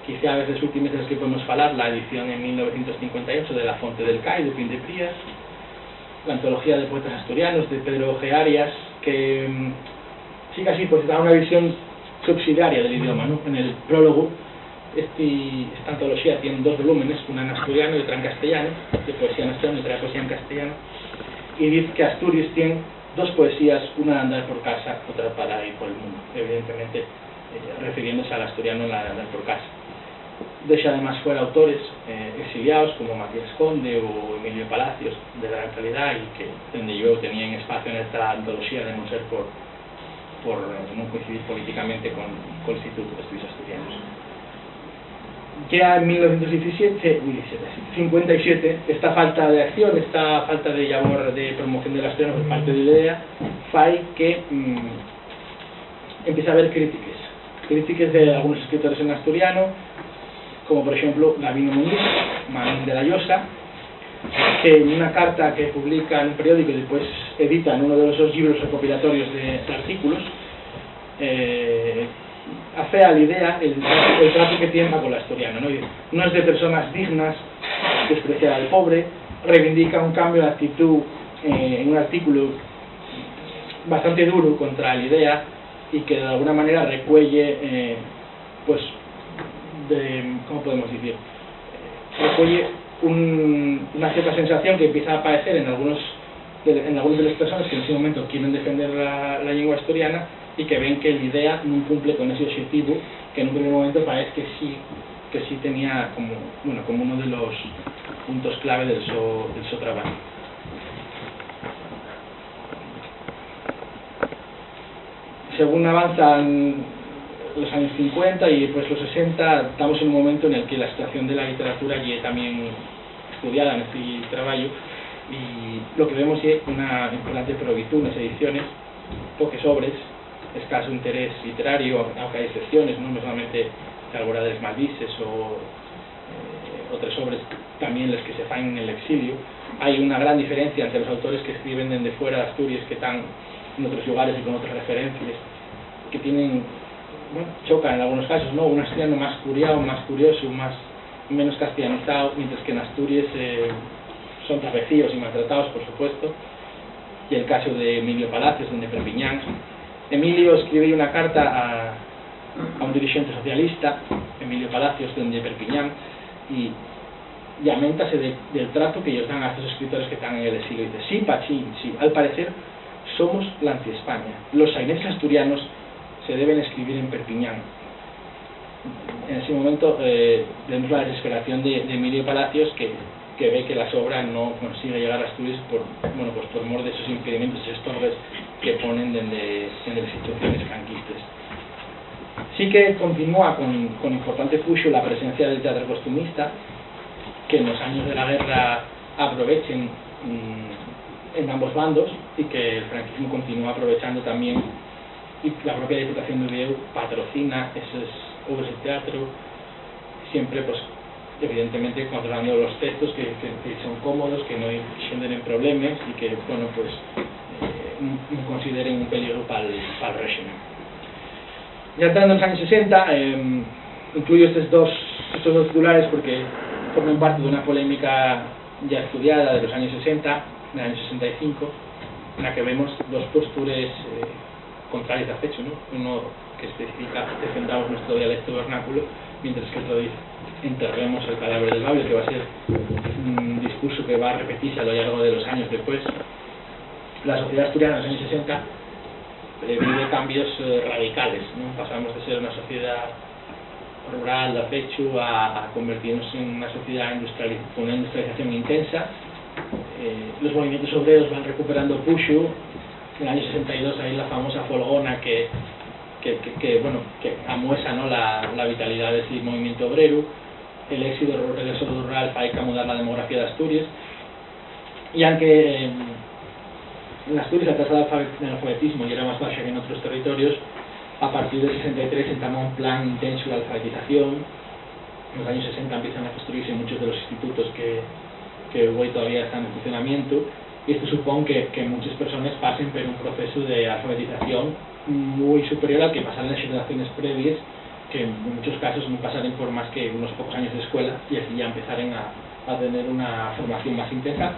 Quizá a veces últimas de las que podemos falar, la edición en 1958 de La Fonte del Cai, de Pin de Prías, la antología de poetas asturianos de Pedro G. Arias, que sí que así pues da una visión subsidiaria del idioma, ¿no? En el prólogo, esta antología tiene 2 volúmenes, una en asturiano y otra en castellano, de poesía en asturiano y otra de poesía en castellano, y dice que Asturias tiene 2 poesías, una de andar por casa, otra para ir por el mundo, evidentemente refiriéndose al asturiano en la de andar por casa. Deja además fuera autores exiliados como Matías Conde o Emilio Palacios, de gran calidad, y que donde yo tenía espacio en esta antología de no ser por no coincidir políticamente con el Instituto de Estudios Asturianos. Ya en 1957, esta falta de acción, esta falta de labor de promoción del asturiano por parte de IDEA, fai que empieza a haber críticas de algunos escritores en asturiano, como por ejemplo Gabino Muñiz, Manuel de la Llosa, que en una carta que publica en un periódico y después edita en uno de esos libros recopilatorios de artículos, hace a la idea el trato que tiene con el asturiano, ¿no? No es de personas dignas, despreciar al pobre, reivindica un cambio de actitud en un artículo bastante duro contra la idea y que de alguna manera recuelle pues ¿cómo podemos decir? Recuelle una cierta sensación que empieza a aparecer en algunas de las personas que en ese momento quieren defender la lengua asturiana y que ven que la idea no cumple con ese objetivo que en un primer momento parece que sí tenía como uno de los puntos clave del su trabajo. Según avanzan los años 50 y después los 60, estamos en un momento en el que la situación de la literatura ya es también estudiada en este trabajo y lo que vemos es una importante prohibición, unas ediciones, pocas obras, escaso interés literario, aunque hay excepciones, no solamente Alborada de Maldices o otras obras también las que se fan en el exilio. Hay una gran diferencia entre los autores que escriben desde fuera de Asturias, que están en otros lugares y con otras referencias, que tienen, chocan en algunos casos, ¿no? Un asturiano más curiado, más curioso, menos castellanizado, mientras que en Asturias son trapecidos y maltratados, por supuesto. Y el caso de Emilio Palacios, de Perpiñán. Emilio escribe una carta a un dirigente socialista, Emilio Palacios, de Perpiñán, y lamentase del trato que ellos dan a estos escritores que están en el exilio. Y dice, sí, Pachín, sí, al parecer somos la anti-España. Los saineses asturianos se deben escribir en Perpiñán. En ese momento vemos la desesperación de Emilio Palacios, que ve que la obra no consigue llegar a Asturias por mor de esos impedimentos, esos estorbes que ponen desde las instituciones franquistas. Sí que continúa con importante puxo la presencia del teatro costumista, que en los años de la guerra aprovechen en ambos bandos y que el franquismo continúa aprovechando también, y la propia Diputación de Oviedo patrocina esas obras de teatro, siempre pues evidentemente controlando los textos que son cómodos, que no generen problemas y que no consideren un peligro para el régimen. Ya entrando en los años 60, incluyo estos dos titulares porque forman parte de una polémica ya estudiada de los años 60, del año 65, en la que vemos dos posturas contrarias a hecho, ¿no? Uno que especifica defendamos nuestro dialecto vernáculo, mientras que otro dice enterremos el cadáver del Babel, que va a ser un discurso que va a repetirse a lo largo de los años después. La sociedad asturiana en los años 60 vive cambios radicales, ¿no? Pasamos de ser una sociedad rural de afecho a convertirnos en una sociedad con una industrialización intensa. Los movimientos obreros van recuperando puxo. En el año 62 hay la famosa folgona que amuesa, ¿no? la vitalidad de ese movimiento obrero. El éxito del regreso rural para camudar la demografía de Asturias, y aunque en Asturias la tasa de alfabetismo ya era más baja que en otros territorios. A partir del 63 se entama un plan intenso de alfabetización. En los años 60 empiezan a construirse muchos de los institutos que hoy todavía están en funcionamiento, y esto supone que muchas personas pasen por un proceso de alfabetización muy superior al que pasaron las generaciones previas, que en muchos casos no pasaron por más que unos pocos años de escuela y así ya empezaron a tener una formación más intensa,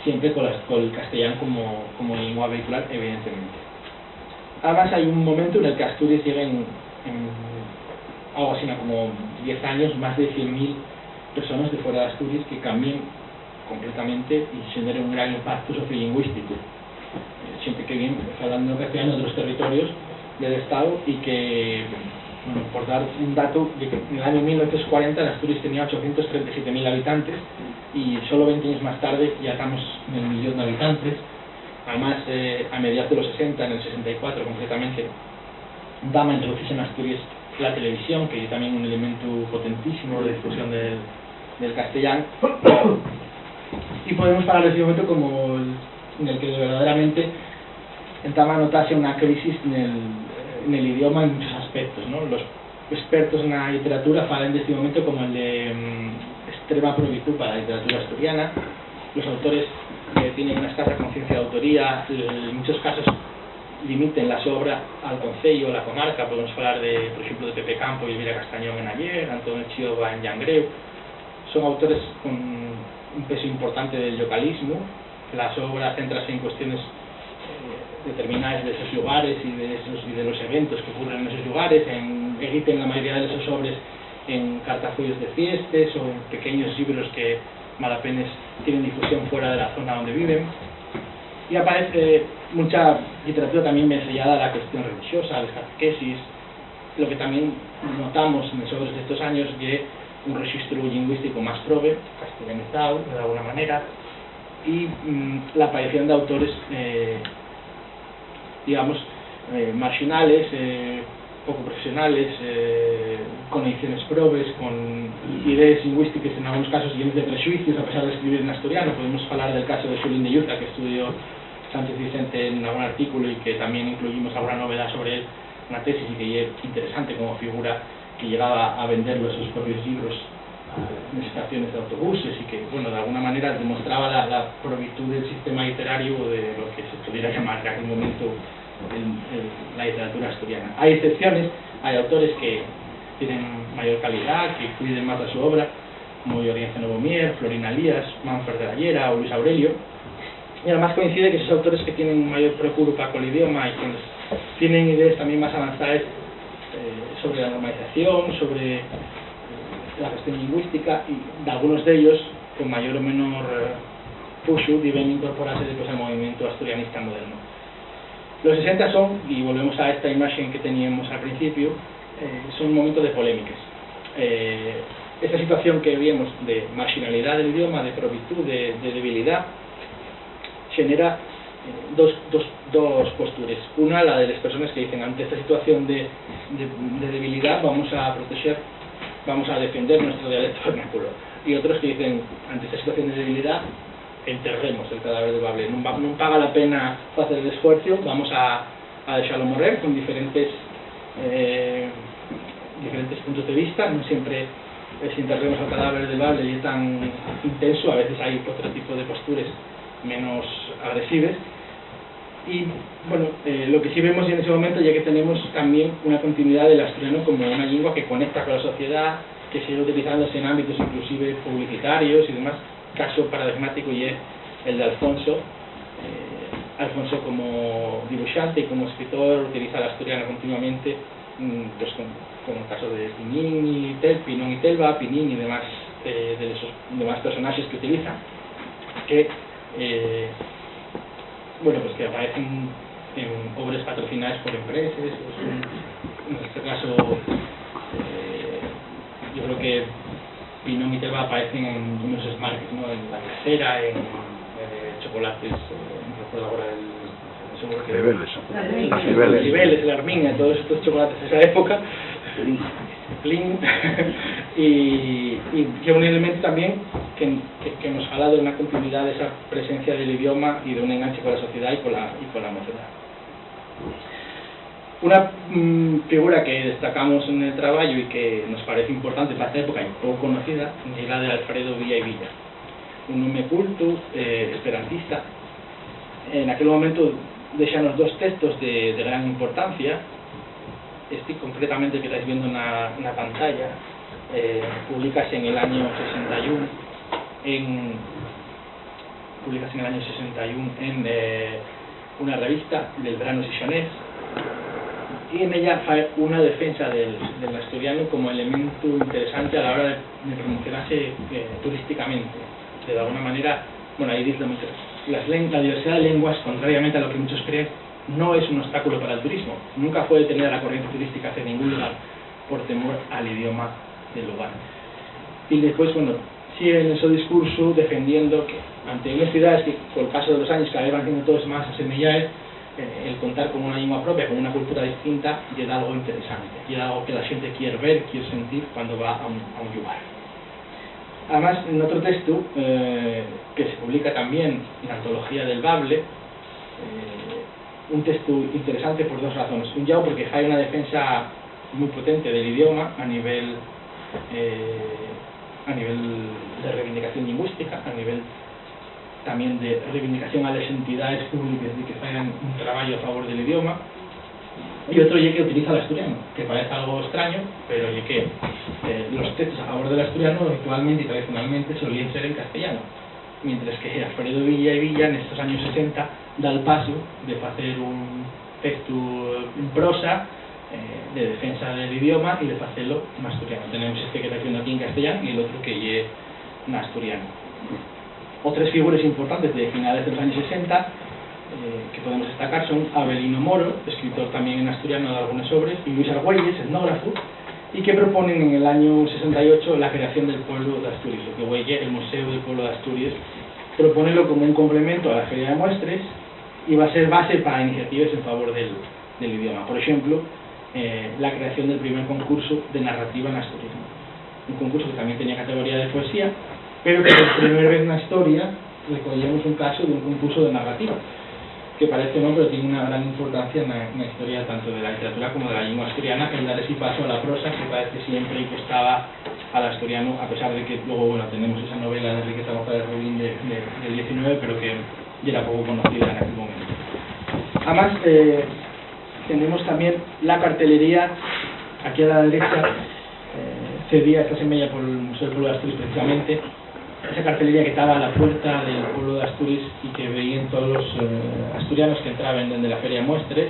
siempre con el castellano como lengua vehicular, evidentemente. Además hay un momento en el que Asturias llega en algo así como 10 años, más de 100.000 personas de fuera de Asturias que cambian completamente y generen un gran impacto sociolingüístico. Siempre que vienen hablando castellano de otros territorios del Estado, y que, bueno, por dar un dato, de que en el año 1940 en Asturias tenía 837.000 habitantes y solo 20 años más tarde ya estamos en el 1.000.000 de habitantes. Además, a mediados de los 60, en el 64 concretamente, Dama introduce en Asturias la televisión, que es también un elemento potentísimo de difusión del castellano. Y podemos parar ese momento como en el que verdaderamente entama a notarse una crisis en el idioma en muchos aspectos, ¿no? Los expertos en la literatura hablan de este momento como el de extrema probitud para la literatura asturiana. Los autores tienen una escasa conciencia de autoría, en muchos casos limiten la obra al concello o la comarca. Podemos hablar por ejemplo, de Pepe Campo y Elvira Castañón en Ayer, Antonio Chiova en Llangreu. Son autores con un peso importante del localismo. Las obras centran en cuestiones determinadas de esos lugares y de los eventos que ocurren en esos lugares. Editen la mayoría de esos obras en cartafollos de fiestas o en pequeños libros que mal apenas tienen difusión fuera de la zona donde viven. Y aparece mucha literatura también ensayada a la cuestión religiosa, a las catequesis. Lo que también notamos en los obras de estos años es un registro lingüístico más prove, castellanizado de alguna manera, y la aparición de autores digamos marginales, poco profesionales, con ediciones probes, con ideas lingüísticas en algunos casos llenos de prejuicios a pesar de escribir en asturiano. Podemos hablar del caso de Xulín de Yuza, que estudió Sánchez Vicente en algún artículo y que también incluimos alguna novedad sobre él, una tesis, y que es interesante como figura, que llegaba a vender sus propios libros en estaciones de autobuses y que, bueno, de alguna manera demostraba la probitud del sistema literario de lo que se pudiera llamar en aquel momento la literatura asturiana. Hay excepciones, hay autores que tienen mayor calidad, que cuiden más de su obra, como Llorenzo Novomier, Florina Lías, Manfred de la Llera o Luis Aurelio. Y además coincide que esos autores que tienen un mayor preocupación con el idioma y quienes tienen ideas también más avanzadas sobre la normalización, sobre la gestión lingüística, y de algunos de ellos, con mayor o menor push, deben incorporarse después al movimiento asturianista moderno. Los 60 son, y volvemos a esta imagen que teníamos al principio, son un momento de polémicas. Esta situación que vemos de marginalidad del idioma, de probitud, de debilidad, genera dos posturas. Una, la de las personas que dicen, ante esta situación de debilidad vamos a proteger, vamos a defender nuestro dialecto vernáculo. Y otros que dicen, ante esta situación de debilidad, enterremos el cadáver de Bable, no paga la pena hacer el esfuerzo, vamos a dejarlo morir, con diferentes puntos de vista. No siempre si enterremos el cadáver de Bable y es tan intenso, a veces hay otro tipo de posturas menos agresivas. Y bueno, lo que sí vemos en ese momento, ya que tenemos también una continuidad del asturiano como una lengua que conecta con la sociedad, que sigue utilizándose en ámbitos inclusive publicitarios y demás. Caso paradigmático y es el de Alfonso. Alfonso como dibujante y como escritor utiliza el asturiano continuamente, pues como el caso de Pinón y Telva, Pinín y demás, de esos demás personajes que utiliza, que bueno, pues que aparecen en obras patrocinadas por empresas. En este caso yo creo que Pinón y Telva aparecen en unos smarts, ¿no? En la casera, en chocolates, no recuerdo ahora el Cibeles, el Arminia, todos estos chocolates de esa época, Plin, y que un elemento también que nos habla de una continuidad de esa presencia del idioma y de un enganche con la sociedad y con la mocedad. Una figura que destacamos en el trabajo y que nos parece importante para esta época y poco conocida es la de Alfredo Villa y Villa, un home culto, esperantista. En aquel momento deixanos dos textos de gran importancia. Este concretamente que estáis viendo na pantalla publicase en el año 61 en una revista del Verano Sixonés, y en ella hace una defensa del asturiano como elemento interesante a la hora de promocionarse turísticamente. De alguna manera, bueno, ahí dice mucho, la diversidad de lenguas, contrariamente a lo que muchos creen, no es un obstáculo para el turismo. Nunca fue detenida la corriente turística hacia ningún lugar por temor al idioma del lugar. Y después, bueno, sigue en ese discurso defendiendo que ante unas ciudades que con el paso de los años cada vez van siendo todos más asemejables, el contar con una lengua propia, con una cultura distinta, llega algo interesante, llega algo que la gente quiere ver, quiere sentir cuando va a un lugar. Además, en otro texto que se publica también en la antología del Bable, un texto interesante por dos razones. Un lado porque hay una defensa muy potente del idioma a nivel de reivindicación lingüística, a nivel también de reivindicación a las entidades públicas de que hagan un trabajo a favor del idioma, y otro ya que utiliza el asturiano, que parece algo extraño, pero ya que los textos a favor del asturiano habitualmente y tradicionalmente solían ser en castellano, mientras que Alfredo Villa y Villa en estos años 60 da el paso de hacer un texto en prosa de defensa del idioma y de hacerlo en asturiano. Tenemos este que está haciendo aquí en castellano y el otro que es en asturiano. Otras figuras importantes de finales de los años 60 que podemos destacar son Avelino Moro, escritor también en asturiano de algunas obras, y Luis Argüelles, etnógrafo, y que proponen en el año 68 la creación del pueblo de Asturias, lo que hoy es el Museo del Pueblo de Asturias. Proponerlo como un complemento a la Feria de Muestres y va a ser base para iniciativas en favor del idioma. Por ejemplo, la creación del primer concurso de narrativa en asturiano, un concurso que también tenía categoría de poesía, pero que por primera vez en la historia recogemos un caso de un concurso de narrativa, que parece no, pero tiene una gran importancia en la historia tanto de la literatura como de la lengua asturiana, en dar ese paso a la prosa que parece siempre costaba al asturiano, a pesar de que luego, bueno, tenemos esa novela de Enriqueta González Rubín del 19, pero que ya era poco conocida en aquel momento. Además, tenemos también la cartelería, aquí a la derecha, cedida esta semilla por el Museo del Pueblo de Asturias precisamente, esa cartelería que estaba a la puerta del pueblo de Asturias y que veían todos los asturianos que entraban desde la Feria de Muestres,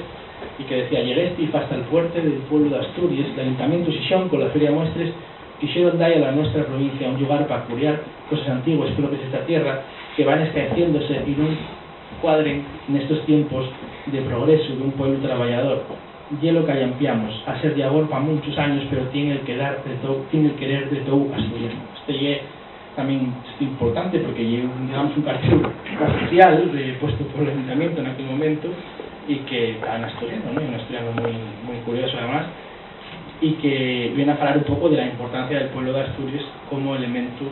y que decía: llegué hasta el puerto del pueblo de Asturias, el Ayuntamiento Xixón con la Feria de Muestres quixeron dar a la nuestra provincia un lugar para curiar cosas antiguas propias de esta tierra que van escaeciéndose y no cuadren en estos tiempos de progreso de un pueblo trabajador. Y lo que allampiamos a ser de agor para muchos años, pero tiene el querer de todo asturiano. Este es también importante porque llevamos un cartel oficial puesto por el ayuntamiento en aquel momento y que está en asturiano, ¿no? Un asturiano muy curioso además, y que viene a hablar un poco de la importancia del pueblo de Asturias como elemento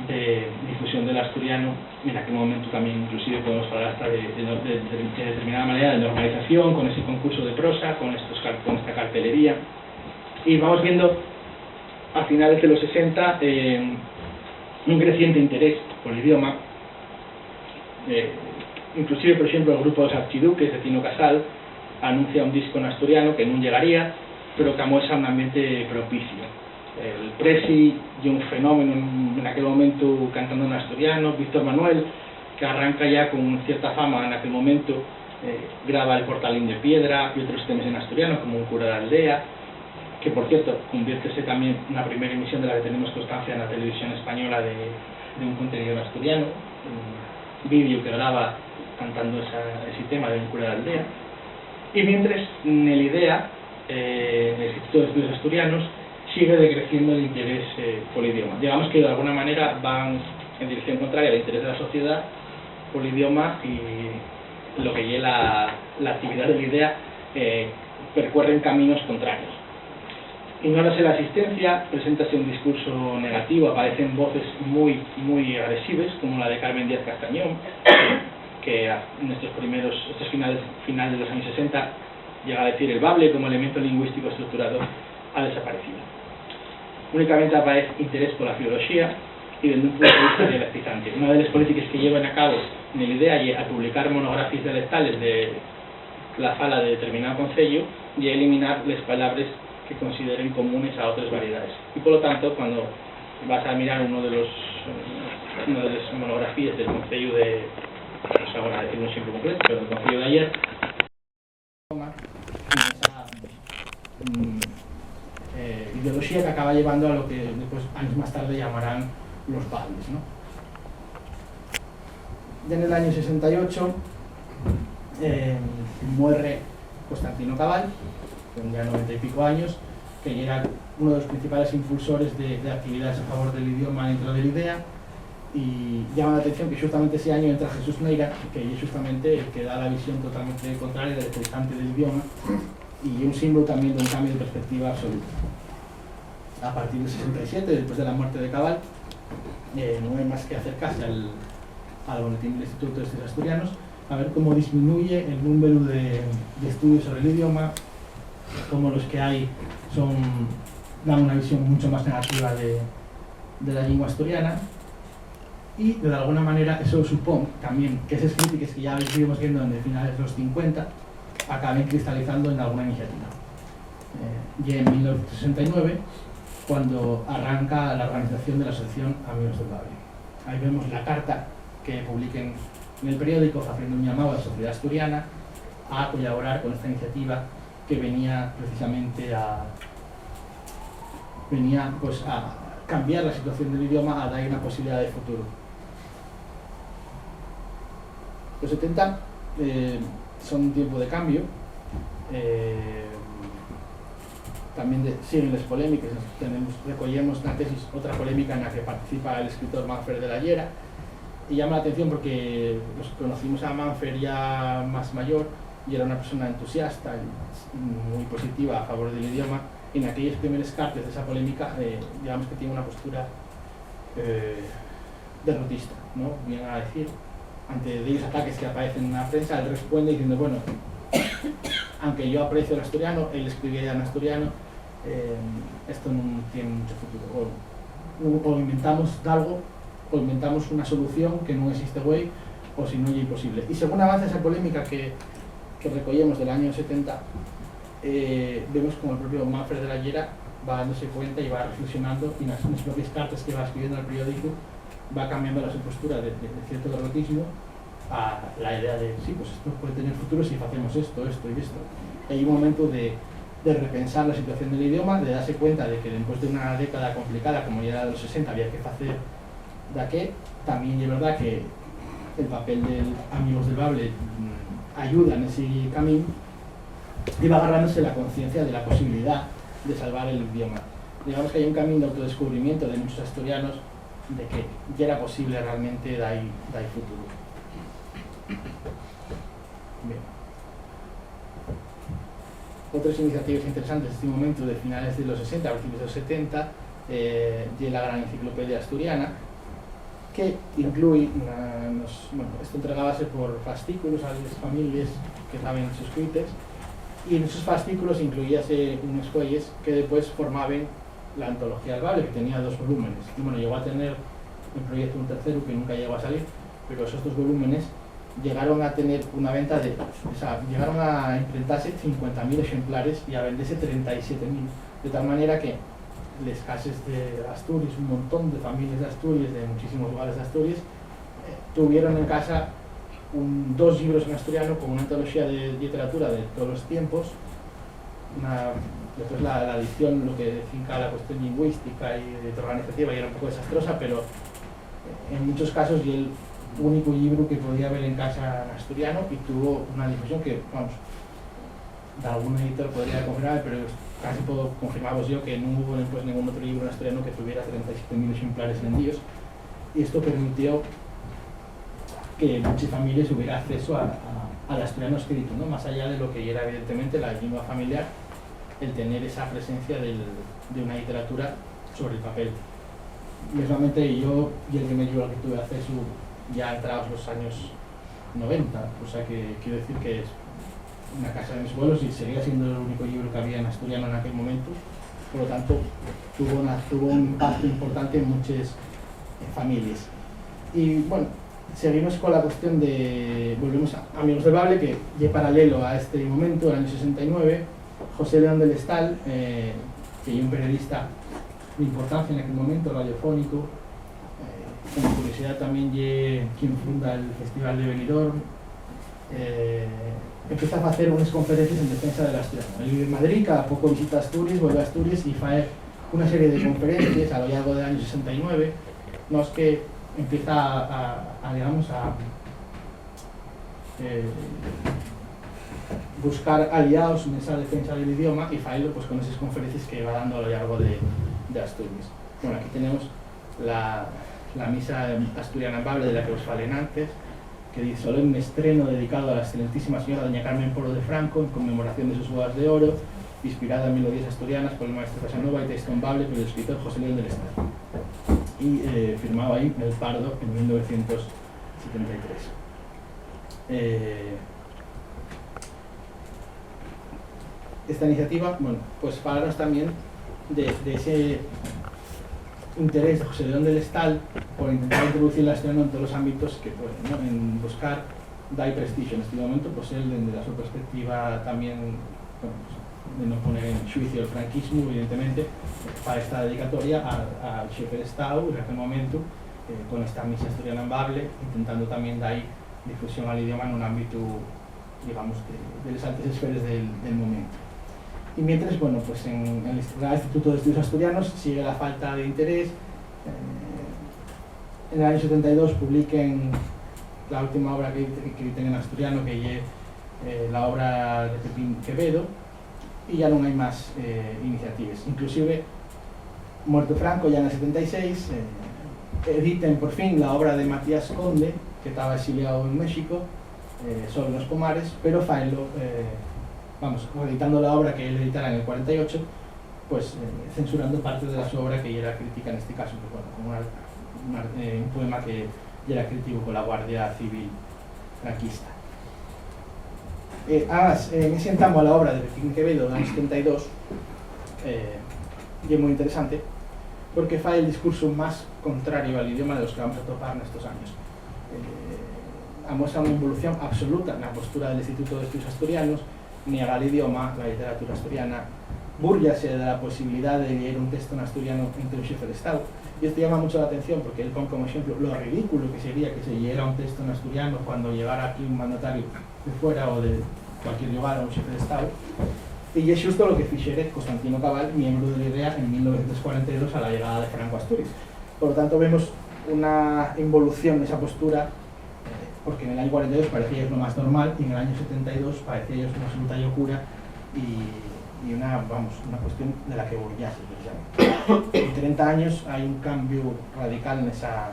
de difusión del asturiano. En aquel momento también inclusive podemos hablar hasta de determinada manera de normalización con ese concurso de prosa, con esta cartelería, y vamos viendo a finales de los 60 un creciente interés por el idioma. Inclusive, por ejemplo, el grupo de los archiduques de Tino Casal anuncia un disco en asturiano que no llegaría, pero que amuestra un ambiente propicio. El Presi y un fenómeno en aquel momento cantando en asturiano. Víctor Manuel, que arranca ya con cierta fama en aquel momento, graba El Portalín de Piedra y otros temas en asturiano como Un cura de aldea, que por cierto conviértese también en la primera emisión de la que tenemos constancia en la televisión española de un contenido en asturiano, un vídeo que graba cantando ese tema de Un cura de aldea. Y mientras en el IDEA, el Instituto de Estudios Asturianos, sigue decreciendo el interés por el idioma. Digamos que de alguna manera van en dirección contraria al interés de la sociedad por el idioma, y lo que lleva la actividad del IDEA percorren caminos contrarios. Ignórase la asistencia, preséntase un discurso negativo, aparecen voces muy agresivas, como la de Carmen Díaz Castañón, que en estos finales de los años 60 llega a decir el bable como elemento lingüístico estructurador ha desaparecido. Únicamente aparece interés por la filología y desde un punto de vista dialectizante. Una de las políticas que llevan a cabo en la idea es a publicar monografías dialectales de la fala de determinado concello y a eliminar las palabras que consideren comunes a otras variedades. Y por lo tanto, cuando vas a mirar una de las monografías del concello de, pues ahora decir un ejemplo concreto, pero del concello de ayer, ideología que acaba llevando a lo que después, años más tarde, llamarán los bables, ¿no? Ya en el año 68 muere Constantino Cabal, con ya 90 y pico años, que era uno de los principales impulsores de actividades a favor del idioma dentro del IDEA, y llama la atención que justamente ese año entra Jesús Neira, que es justamente el que da la visión totalmente contraria, distante del idioma, y un símbolo también de un cambio de perspectiva absoluto. A partir del 67, después de la muerte de Cabal, no hay más que acercarse al boletín del Instituto de Estudios Asturianos a ver cómo disminuye el número de estudios sobre el idioma, cómo los que hay dan una visión mucho más negativa de la lengua asturiana, y de alguna manera eso supone también que esas críticas que ya estuvimos viendo en finales de los 50 acaben cristalizando en alguna iniciativa. Y en 1969, cuando arranca la organización de la Asociación Amigos del Bable. Ahí vemos la carta que publiquen en el periódico haciendo un llamado a la sociedad asturiana a colaborar con esta iniciativa que venía precisamente a cambiar la situación del idioma, a dar una posibilidad de futuro. Los 70 son un tiempo de cambio, también siguen las polémicas. Recogemos una tesis, otra polémica en la que participa el escritor Manfred de la Llera, y llama la atención porque conocimos a Manfred ya más mayor y era una persona entusiasta y muy positiva a favor del idioma. En aquellas primeras cartas de esa polémica, digamos que tiene una postura derrotista, ¿no? Viene a decir, ante ellos ataques que aparecen en la prensa, él responde diciendo, bueno, aunque yo aprecio el asturiano, él escribía ya en asturiano, esto no tiene mucho futuro. O inventamos algo, o inventamos una solución que no existe hoy, o si no es imposible. Y según avanza esa polémica que recogemos del año 70, vemos como el propio Manfred de la Llera va dándose cuenta y va reflexionando, y en las propias cartas que va escribiendo al periódico va cambiando la su postura de cierto derrotismo a la idea de, sí, pues esto puede tener futuro si hacemos esto y esto. Hay un momento de repensar la situación del idioma, de darse cuenta de que después de una década complicada como ya era de los 60 había que hacer de qué. También es verdad que el papel de Amigos del Bable ayuda en ese camino, y va agarrándose la conciencia de la posibilidad de salvar el idioma. Digamos que hay un camino de autodescubrimiento de muchos asturianos de que ya era posible realmente dar futuro. Bien. Otras iniciativas interesantes en este momento de finales de los 60, principios de los 70, de la Gran Enciclopedia Asturiana, que incluye, esto entregábase por fascículos a las familias que estaban suscritas, y en esos fascículos incluíase unos fuelles que después formaban la antología del Bable, que tenía 2 volúmenes. Y bueno, llegó a tener en proyecto un tercero que nunca llegó a salir, pero esos 2 volúmenes llegaron a tener una venta llegaron a imprentarse 50.000 ejemplares y a venderse 37.000, de tal manera que las casas de Asturias, un montón de familias de Asturias, de muchísimos lugares de Asturias, tuvieron en casa 2 libros en asturiano con una antología de literatura de todos los tiempos. Después la edición, lo que finca la cuestión lingüística y organizativa, era un poco desastrosa, pero en muchos casos y el único libro que podía haber en casa en asturiano, y tuvo una difusión que, vamos, de algún editor podría confirmar, pero casi puedo confirmaros yo que no hubo pues, ningún otro libro en asturiano que tuviera 37.000 ejemplares vendidos, y esto permitió que muchas familias hubiera acceso al asturiano escrito, ¿no? Más allá de lo que era evidentemente la lengua familiar, el tener esa presencia de una literatura sobre el papel. Mismamente yo y el primer libro que tuve acceso ya entrados los años 90, o sea que quiero decir que es una casa de mis abuelos y seguía siendo el único libro que había en asturiano en aquel momento, por lo tanto tuvo un impacto importante en muchas familias. Y bueno, seguimos con la cuestión de, volvemos a Amigos del Bable, que es paralelo a este momento, el año 69, José León del Estal, que es un periodista de importancia en aquel momento, radiofónico, como curiosidad también quien funda el Festival de Benidorm, empieza a hacer unas conferencias en defensa del asturiano. Él vive en Madrid, cada poco visita Asturias, vuelve a Asturias y hace una serie de conferencias a lo largo del año 69, no es que empieza digamos, a buscar aliados en esa defensa del idioma y failo pues con esas conferencias que va dando a lo largo de Asturias. Bueno, aquí tenemos la misa asturiana en Bable de la que os falen antes, que dice: solemne estreno dedicado a la excelentísima señora doña Carmen Polo de Franco en conmemoración de sus bodas de oro, inspirada en melodías asturianas por el maestro Casanova y texto en Bable por el escritor José León del Estal. Y firmado ahí El Pardo en 1973. Esta iniciativa, bueno, pues hablarnos también de ese interés de José León del Estal por intentar introducir la asturiano en todos los ámbitos que puede, ¿no? En buscar dar prestigio en este momento, pues él desde su perspectiva también, bueno, pues, de no poner en juicio el franquismo, evidentemente, para esta dedicatoria al jefe de Estado en aquel momento, con esta misa asturiana en Bable, intentando también dar difusión al idioma en un ámbito, digamos, de las altas esferas del momento. Y mientras, bueno, pues en el Instituto de Estudios Asturianos sigue la falta de interés. En el año 72 publiquen la última obra que editen en asturiano, que es la obra de Pepín Quevedo, y ya no hay más iniciativas. Inclusive, muerto Franco, ya en el 76, editen por fin la obra de Matías Conde, que estaba exiliado en México, sobre los Pomares, pero faenlo, editando la obra que él editara en el 48, pues censurando parte de su obra que ya era crítica en este caso, pues, bueno, como un poema que ya era crítico con la Guardia Civil franquista. Me sentamos a la obra de Pepín Quevedo del año 72, y es muy interesante porque fa el discurso más contrario al idioma de los que vamos a topar en estos años. Muestra una involución absoluta en la postura del Instituto de Estudios Asturianos, niega el idioma, la literatura asturiana, búrllase de la posibilidad de leer un texto en asturiano entre un jefe de Estado. Y esto llama mucho la atención porque él pone como ejemplo lo ridículo que sería que se leyera un texto en asturiano cuando llegara aquí un mandatario de fuera o de cualquier lugar a un jefe de Estado. Y es justo lo que fixere Constantino Cabal, miembro de la IDEA en 1942 a la llegada de Franco a Asturias. Por lo tanto, vemos una involución en esa postura, porque en el año 42 parecía lo más normal y en el año 72 parecía una absoluta locura y una cuestión de la que burllase, precisamente. En 30 años hay un cambio radical en esa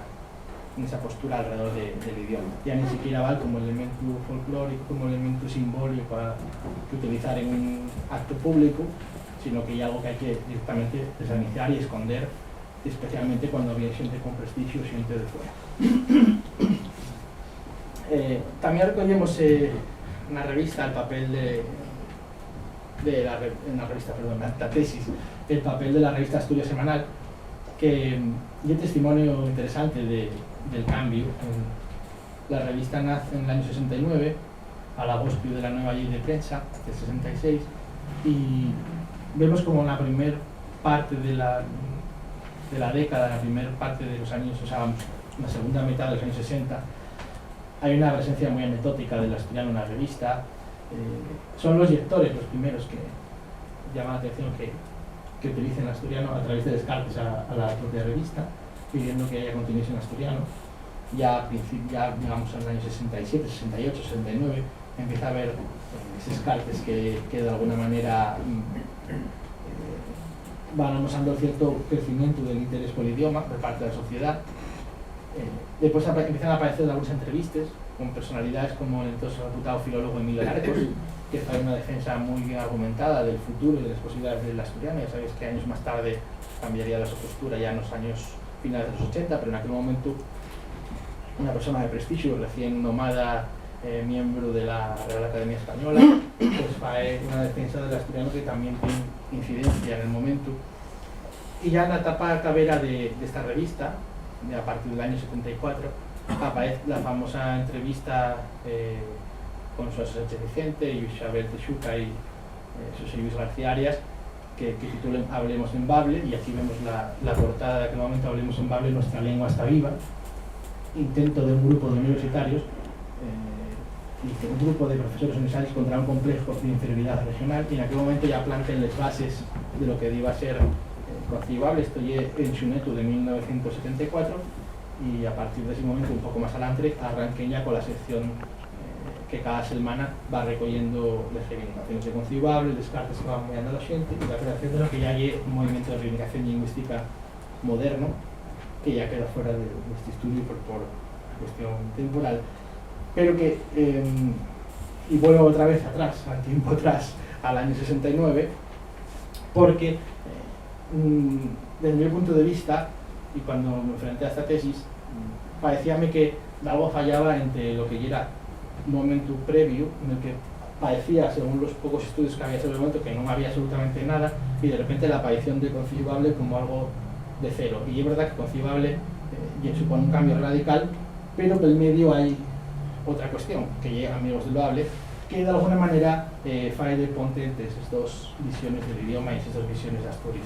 postura alrededor del idioma. Ya ni siquiera vale como elemento folclórico, como elemento simbólico que utilizar en un acto público, sino que hay algo que hay que directamente desaniciar y esconder, especialmente cuando había gente con prestigio, gente de fuera. También recogemos en la revista el papel la tesis, el papel de la revista Asturias Semanal, que es un testimonio interesante del cambio. La revista nace en el año 69, al agosto de la nueva ley de prensa, del 66, y vemos como en la primera parte de la década, la primera parte de los años, o sea, la segunda mitad de los años 60, hay una presencia muy anecdótica del asturiano en la revista. Son los lectores los primeros que llaman la atención que utilicen el asturiano a través de descartes a la propia revista, pidiendo que haya continuación en asturiano. Ya digamos en el año 67, 68, 69 empieza a haber descartes que de alguna manera van anunciando cierto crecimiento del interés por el idioma por parte de la sociedad. Después empiezan a aparecer algunas entrevistas con personalidades como el entonces reputado filólogo Emilio Arcos, que fue una defensa muy bien argumentada del futuro y de las posibilidades del asturiano. Ya sabéis que años más tarde cambiaría la su postura, ya en los años finales de los 80, pero en aquel momento una persona de prestigio, recién nomada miembro de la Real Academia Española, pues fue una defensa del asturiano que también tiene incidencia en el momento. Y ya en la etapa cabera de esta revista, a partir del año 74, aparece la famosa entrevista con José Sánchez Vicente y Isabel Texuca y José Luis García Arias, que titulan Hablemos en Bable, y aquí vemos la portada de aquel momento, Hablemos en Bable, nuestra lengua está viva, intento de un grupo de universitarios, un grupo de profesores universitarios contra un complejo de inferioridad regional, y en aquel momento ya plantean las bases de lo que iba a ser Concibable. Esto ya en Xunetu de 1974, y a partir de ese momento, un poco más adelante, arranquen ya con la sección que cada semana va recogiendo las reivindicaciones de Concibable, descartes que van moviendo a la gente, y la creación de lo que ya hay un movimiento de reivindicación lingüística moderno, que ya queda fuera de este estudio por cuestión temporal, pero que, y vuelvo otra vez atrás, al tiempo atrás, al año 69, porque desde mi punto de vista, y cuando me enfrenté a esta tesis, parecíame que algo fallaba entre lo que ya era un momento previo, en el que parecía, según los pocos estudios que había sobre el momento, que no había absolutamente nada, y de repente la aparición de Concibable como algo de cero. Y es verdad que Concibable supone un cambio radical, pero por el medio hay otra cuestión, que llega Amigos del Bable, que de alguna manera fae de ponte entre esas dos visiones del idioma y esas dos visiones de Asturias.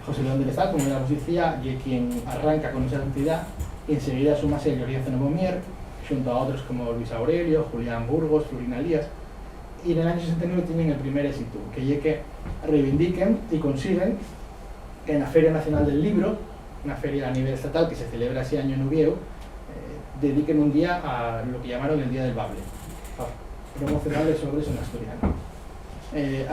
José León del Estal, como ya os decía, y quien arranca con esa entidad, y enseguida súmase Lorenzo Novomier, junto a otros como Luis Aurelio, Julián Burgos, Florina Elías, y en el año 69 tienen el primer éxito, que es que reivindiquen y consiguen que en la Feria Nacional del Libro, una feria a nivel estatal que se celebra ese año en Uvieu, dediquen un día a lo que llamaron el Día del Bable, promocionarles sobre eso en asturiano.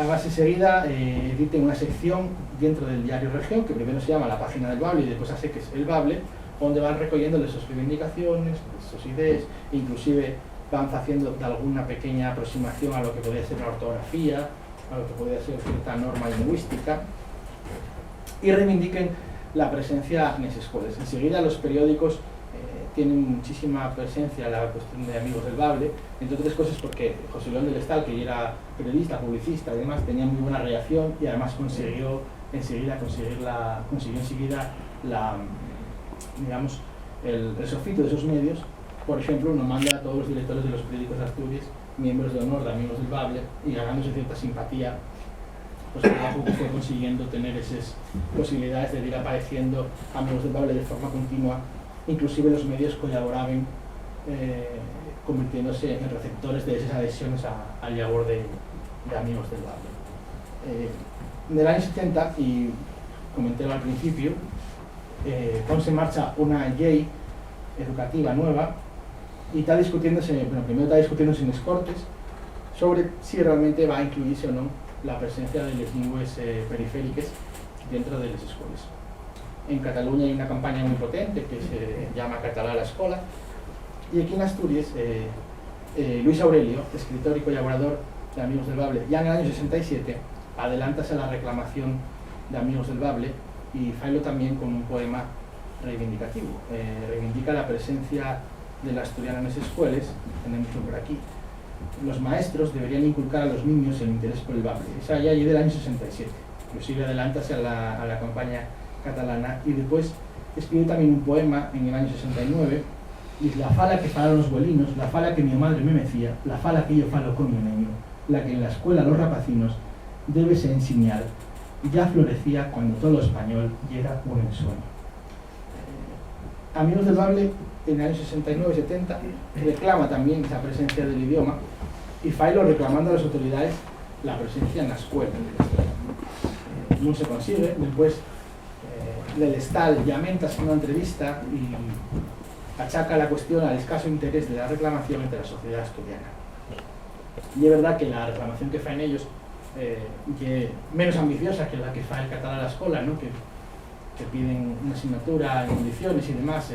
A base seguida editen una sección dentro del diario Región, que primero se llama La Página del Bable y después hace que es El Bable, donde van recogiendo sus reivindicaciones, sus ideas, inclusive van haciendo de alguna pequeña aproximación a lo que podría ser la ortografía, a lo que podría ser cierta norma lingüística, y reivindiquen la presencia en esas escuelas. Enseguida los periódicos tienen muchísima presencia en la cuestión de Amigos del Bable, entre otras cosas porque José León del Estal, que era periodista, publicista y demás, tenía muy buena reacción, y además consiguió enseguida digamos, el sofito de esos medios. Por ejemplo, nos manda a todos los directores de los periódicos de Asturias, miembros de honor de Amigos del Bable, y ganándose cierta simpatía, pues poco a poco fue consiguiendo tener esas posibilidades de ir apareciendo Amigos del Bable de forma continua. Inclusive los medios colaboraban convirtiéndose en receptores de esas adhesiones al labor de Amigos del Bable. En el año 70, y comenté al principio, pone en marcha una ley educativa nueva, y está discutiéndose, bueno, primero está discutiéndose en las Cortes sobre si realmente va a incluirse o no la presencia de las lenguas periféricas dentro de las escuelas. En Cataluña hay una campaña muy potente que se llama Catalá a la Escola, y aquí en Asturias Luis Aurelio, escritor y colaborador de Amigos del Bable, ya en el año 67 adelántase a la reclamación de Amigos del Bable, y failo también con un poema reivindicativo. Reivindica la presencia del asturiano en las escuelas. Tenemos por aquí: los maestros deberían inculcar a los niños el interés por el Bable. Esa ya es del año 67, inclusive adelántase a la campaña catalana, y después escribe también un poema en el año 69, dice: la fala que falan los bolinos, la fala que mi madre me mecía, la fala que yo falo con mi niño, la que en la escuela los rapacinos débese enseñar, ya florecía cuando todo lo español era un ensueño. Amigos del Bable en el año 69-70 reclama también esa presencia del idioma, y failo reclamando a las autoridades la presencia en la escuela. No se consigue. Después del Estal lamenta en una entrevista y achaca la cuestión al escaso interés de la reclamación entre la sociedad asturiana. Y es verdad que la reclamación que faen ellos es menos ambiciosa que la que fae el catalán a la escuela, ¿no? que piden una asignatura en condiciones y demás.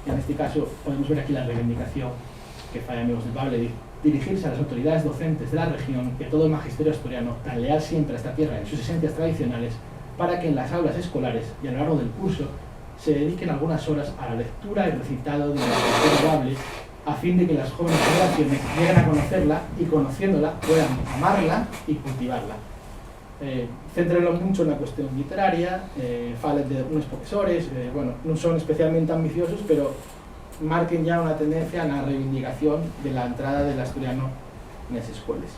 En este caso podemos ver aquí la reivindicación que fae Amigos del Bable, dirigirse a las autoridades docentes de la región que todo el magisterio asturiano, tan leal siempre a esta tierra en sus esencias tradicionales, para que en las aulas escolares y a lo largo del curso se dediquen algunas horas a la lectura y recitado de la poesía bable, a fin de que las jóvenes generaciones lleguen a conocerla y, conociéndola, puedan amarla y cultivarla. Céntrenlo mucho en la cuestión literaria, falen de unos profesores, bueno, no son especialmente ambiciosos, pero marquen ya una tendencia en la reivindicación de la entrada del asturiano en las escuelas.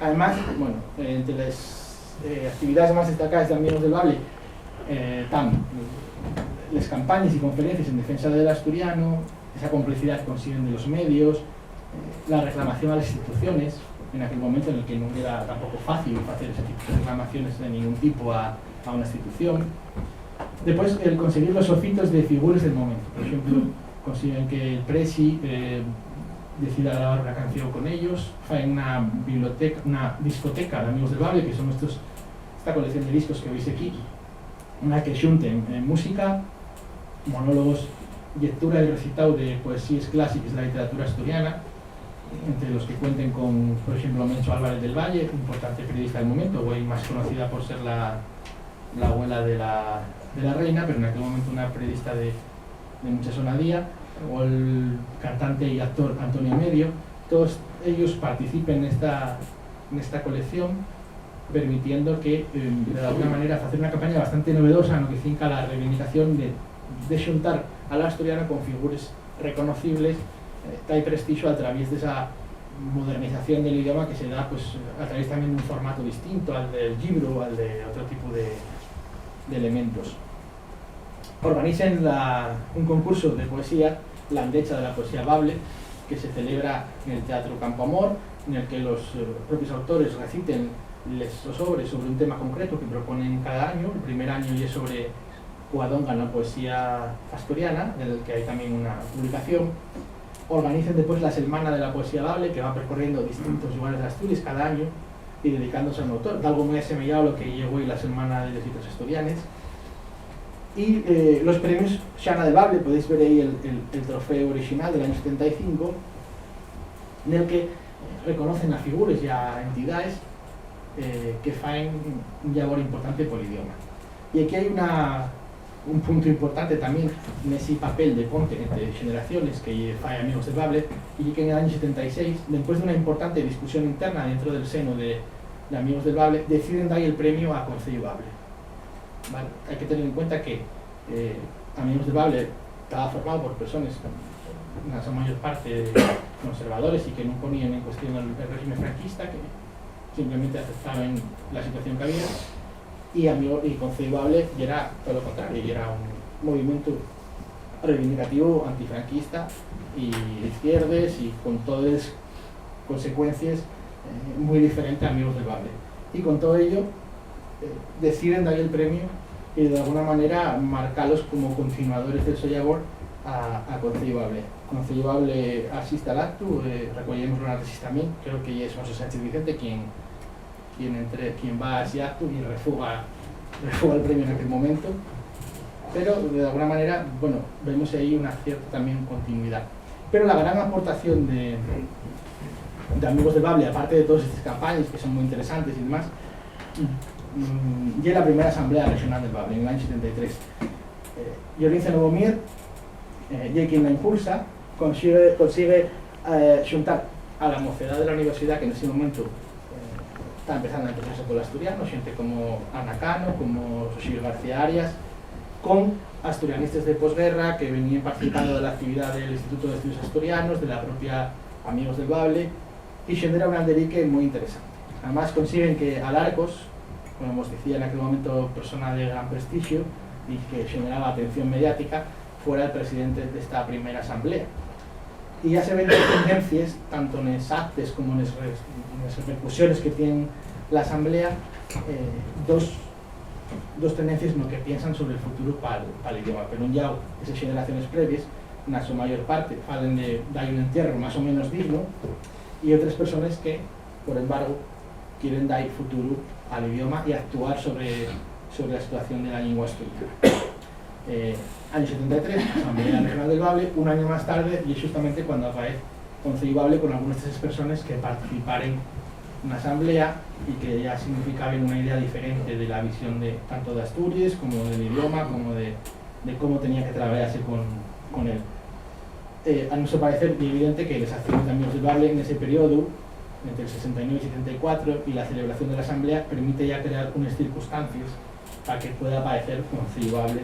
Además, bueno, entre las actividades más destacadas de Amigos del Bable están las campañas y conferencias en defensa del asturiano, esa complicidad que consiguen de los medios, la reclamación a las instituciones, en aquel momento en el que no era tampoco fácil hacer ese tipo de reclamaciones de ningún tipo a una institución. Después, el conseguir los oficios de figuras del momento. Por ejemplo, consiguen que el Presi decida grabar una canción con ellos, en una discoteca de Amigos del Bable, que son esta colección de discos que veis aquí, una que junten música, monólogos, lectura y recitado de poesías clásicas de la literatura asturiana, entre los que cuenten con, por ejemplo, Mencho Álvarez del Valle, importante periodista del momento, hoy más conocida por ser la abuela de la reina, pero en aquel momento una periodista de mucha sonadía, o el cantante y actor Antonio Medio. Todos ellos participen en esta colección, permitiendo que, de alguna manera, hacer una campaña bastante novedosa en lo que finca la reivindicación de juntar a la asturiana con figuras reconocibles, hay prestigio a través de esa modernización del idioma que se da pues, a través también de un formato distinto al del libro o al de otro tipo de elementos. Organicen un concurso de poesía, la Andecha de la Poesía Bable, que se celebra en el Teatro Campo Amor, en el que los propios autores reciten los sobre un tema concreto que proponen cada año. El primer año ya es sobre Cuadonga, la poesía asturiana, en el que hay también una publicación. Organicen después la Semana de la Poesía Bable, que va percorriendo distintos lugares de Asturias cada año y dedicándose a un autor, algo muy asemejado a lo que llegó hoy la Semana de los Hitos Asturianes. Y los premios Xana de Bable, podéis ver ahí el trofeo original del año 75, en el que reconocen a figuras y a entidades que fan un labor importante por el idioma. Y aquí hay un punto importante también en ese papel de ponte entre generaciones que fai Amigos del Bable, y que en el año 76, después de una importante discusión interna dentro del seno de Amigos del Bable, deciden dar el premio a Concello Bable. ¿Vale? Hay que tener en cuenta que Amigos del Bable estaba formado por personas, en su mayor parte conservadores, y que no ponían en cuestión el régimen franquista, que simplemente aceptaban la situación que había. Y Concello Bable era todo lo contrario, era un movimiento reivindicativo antifranquista y de izquierdas, y con todas las consecuencias muy diferentes a Amigos del Bable. Y con todo ello deciden dar el premio y de alguna manera marcarlos como continuadores del seu labor a Concello Bable. Concello Bable asiste al acto, recollemos los notas también, creo que es José Sánchez Vicente quien va a ese acto y refuga el premio en aquel momento, pero de alguna manera, bueno, vemos ahí una cierta también continuidad. Pero la gran aportación de Amigos del Bable, aparte de todas estas campañas que son muy interesantes y demás, ya la primera asamblea regional del Bable en el año 73. Llorenza Novomier, ya quien la impulsa, consigue juntar a la mocedad de la universidad, que en ese momento está empezando el proceso con el asturiano, gente como Ana Cano, como Xochitl García Arias, con asturianistas de posguerra que venían participando de la actividad del Instituto de Estudios Asturianos, de la propia Amigos del Bable, y genera un anderique muy interesante. Además consiguen que Alarcos, como os decía en aquel momento, persona de gran prestigio y que generaba atención mediática, fuera el presidente de esta primera asamblea. Y ya se ven las tendencias, tanto en los actos como en las repercusiones que tiene la asamblea, dos tendencias en lo que piensan sobre el futuro para el idioma. Pero ya esas generaciones previas, en su mayor parte, hablan de dar un entierro más o menos digno, y otras personas que, por embargo, quieren dar futuro al idioma y actuar sobre la situación de la lengua asturiana. Año 73, Asamblea Regional del Bable. Un año más tarde, y es justamente cuando aparece concebable con algunas de esas personas que participaren en una asamblea y que ya significaban una idea diferente de la visión de tanto de Asturias como del idioma, como de cómo tenía que trabajarse con él. A nuestro parecer es evidente que las acciones de Amigos del Bable en ese periodo, entre el 69 y 74, y la celebración de la asamblea permite ya crear unas circunstancias para que pueda parecer concebable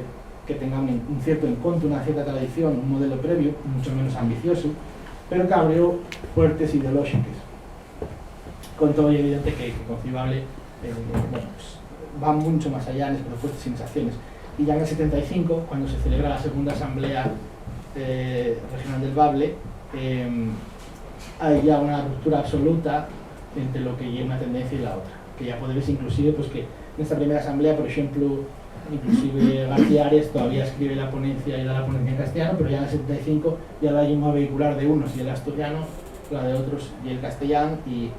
que tenga un cierto encontro, una cierta tradición, un modelo previo, mucho menos ambicioso, pero que abrió fuertes ideológicas. Con todo es evidente que concebable bueno, pues, va mucho más allá en las propuestas y en las acciones. Y ya en el 75, cuando se celebra la segunda asamblea regional del Bable, hay ya una ruptura absoluta entre lo que es una tendencia y la otra, que ya podéis inclusive pues que en esta primera asamblea, por ejemplo, inclusive García Arias todavía escribe la ponencia y da la ponencia en castellano, pero ya en el 75 ya la lengua vehicular de unos y el asturiano, la de otros y el castellano, y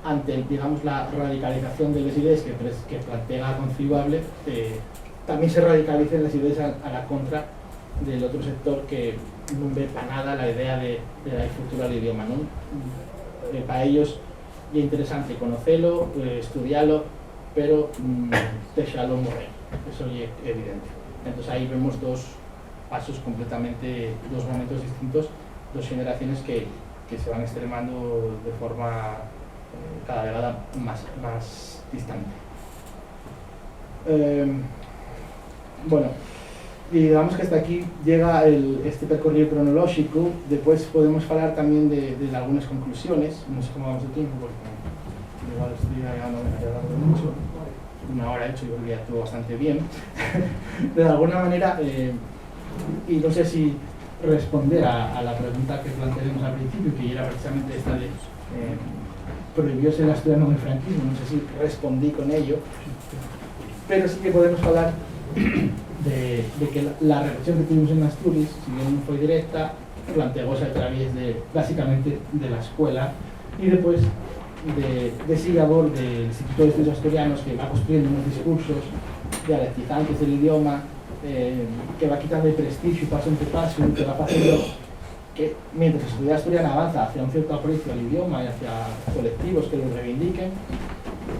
ante, digamos, la radicalización de las ideas que plantea concebable, también se radicalizan las ideas a la contra del otro sector que no ve para nada la idea de la estructura del idioma, ¿no? Para ellos es interesante conocerlo, estudiarlo, pero dejarlo morir, eso es evidente. Entonces ahí vemos dos pasos completamente, dos momentos distintos, dos generaciones que se van extremando de forma cada vez más distante. Bueno, y digamos que hasta aquí llega este percorrido cronológico. Después podemos hablar también de algunas conclusiones. No sé cómo vamos de tiempo, porque igual estoy hablando mucho. Una hora hecho, yo creo que ya estuvo bastante bien. De alguna manera, y no sé si responder a la pregunta que planteamos al principio, que era precisamente esta de prohibióse el asturiano en el franquismo, no sé si respondí con ello, pero sí que podemos hablar de que la represión que tuvimos en Asturias, si bien no fue directa, planteóse a través básicamente de la escuela y después de ese labor del Instituto de Estudios Asturianos, que va construyendo unos discursos dialectizantes del idioma, que va quitando el prestigio paso ante paso, que va haciendo que mientras la sociedad asturiana avanza hacia un cierto aprecio al idioma y hacia colectivos que lo reivindiquen,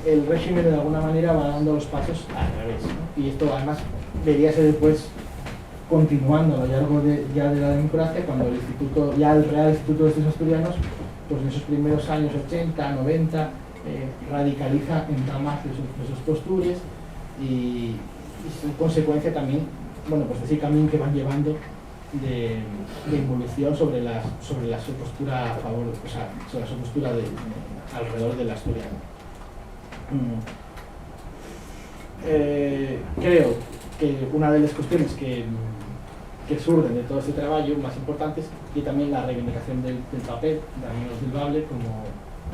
el régimen de alguna manera va dando los pasos al revés, ¿no? Y esto además debería ser después continuando a lo largo ya de la democracia, cuando el Real Instituto de Estudios Asturianos, pues en esos primeros años 80, 90, radicaliza en más de sus posturas y en consecuencia también, bueno, pues ese camino que van llevando de involución sobre su postura a favor, o sea, sobre su postura alrededor del asturiano. Creo que una de las cuestiones que surgen de todo este trabajo más importantes y también la reivindicación del papel de Amigos del Bable como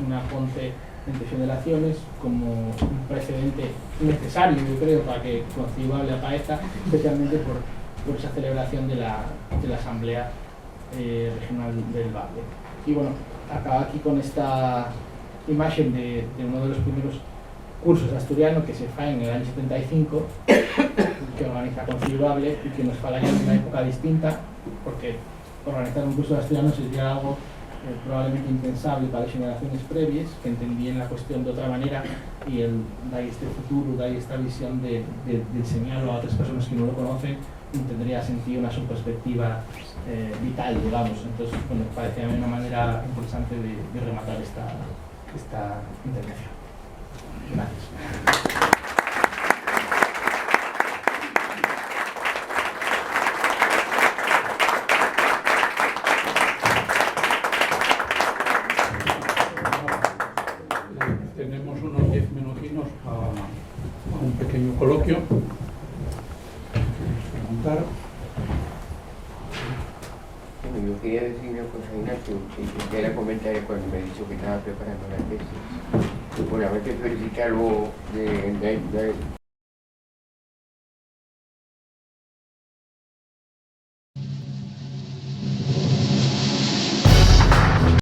una fuente de generaciones, como un precedente necesario, yo creo, para que concebable aparezca, especialmente por esa celebración de la Asamblea Regional del Bable. Y bueno, acabo aquí con esta imagen de uno de los primeros cursos de asturiano que se fa en el año 75, que organiza Concebable y que nos falaría en una época distinta, porque organizar un curso de asturiano sería algo probablemente impensable para las generaciones previas, que entendían la cuestión de otra manera, y da este futuro, da esta visión de enseñarlo a otras personas que no lo conocen, tendría sentido una su perspectiva vital, digamos. Entonces, bueno, parecía una manera interesante de rematar esta intervención. Gracias. Tenemos unos 10 minutinos a un pequeño coloquio. Preguntar. Bueno, yo quería decir una cosa, Ignacio, que era comentario cuando me ha dicho que estaba preparando la tesis. Bueno, a veces felicitarlo de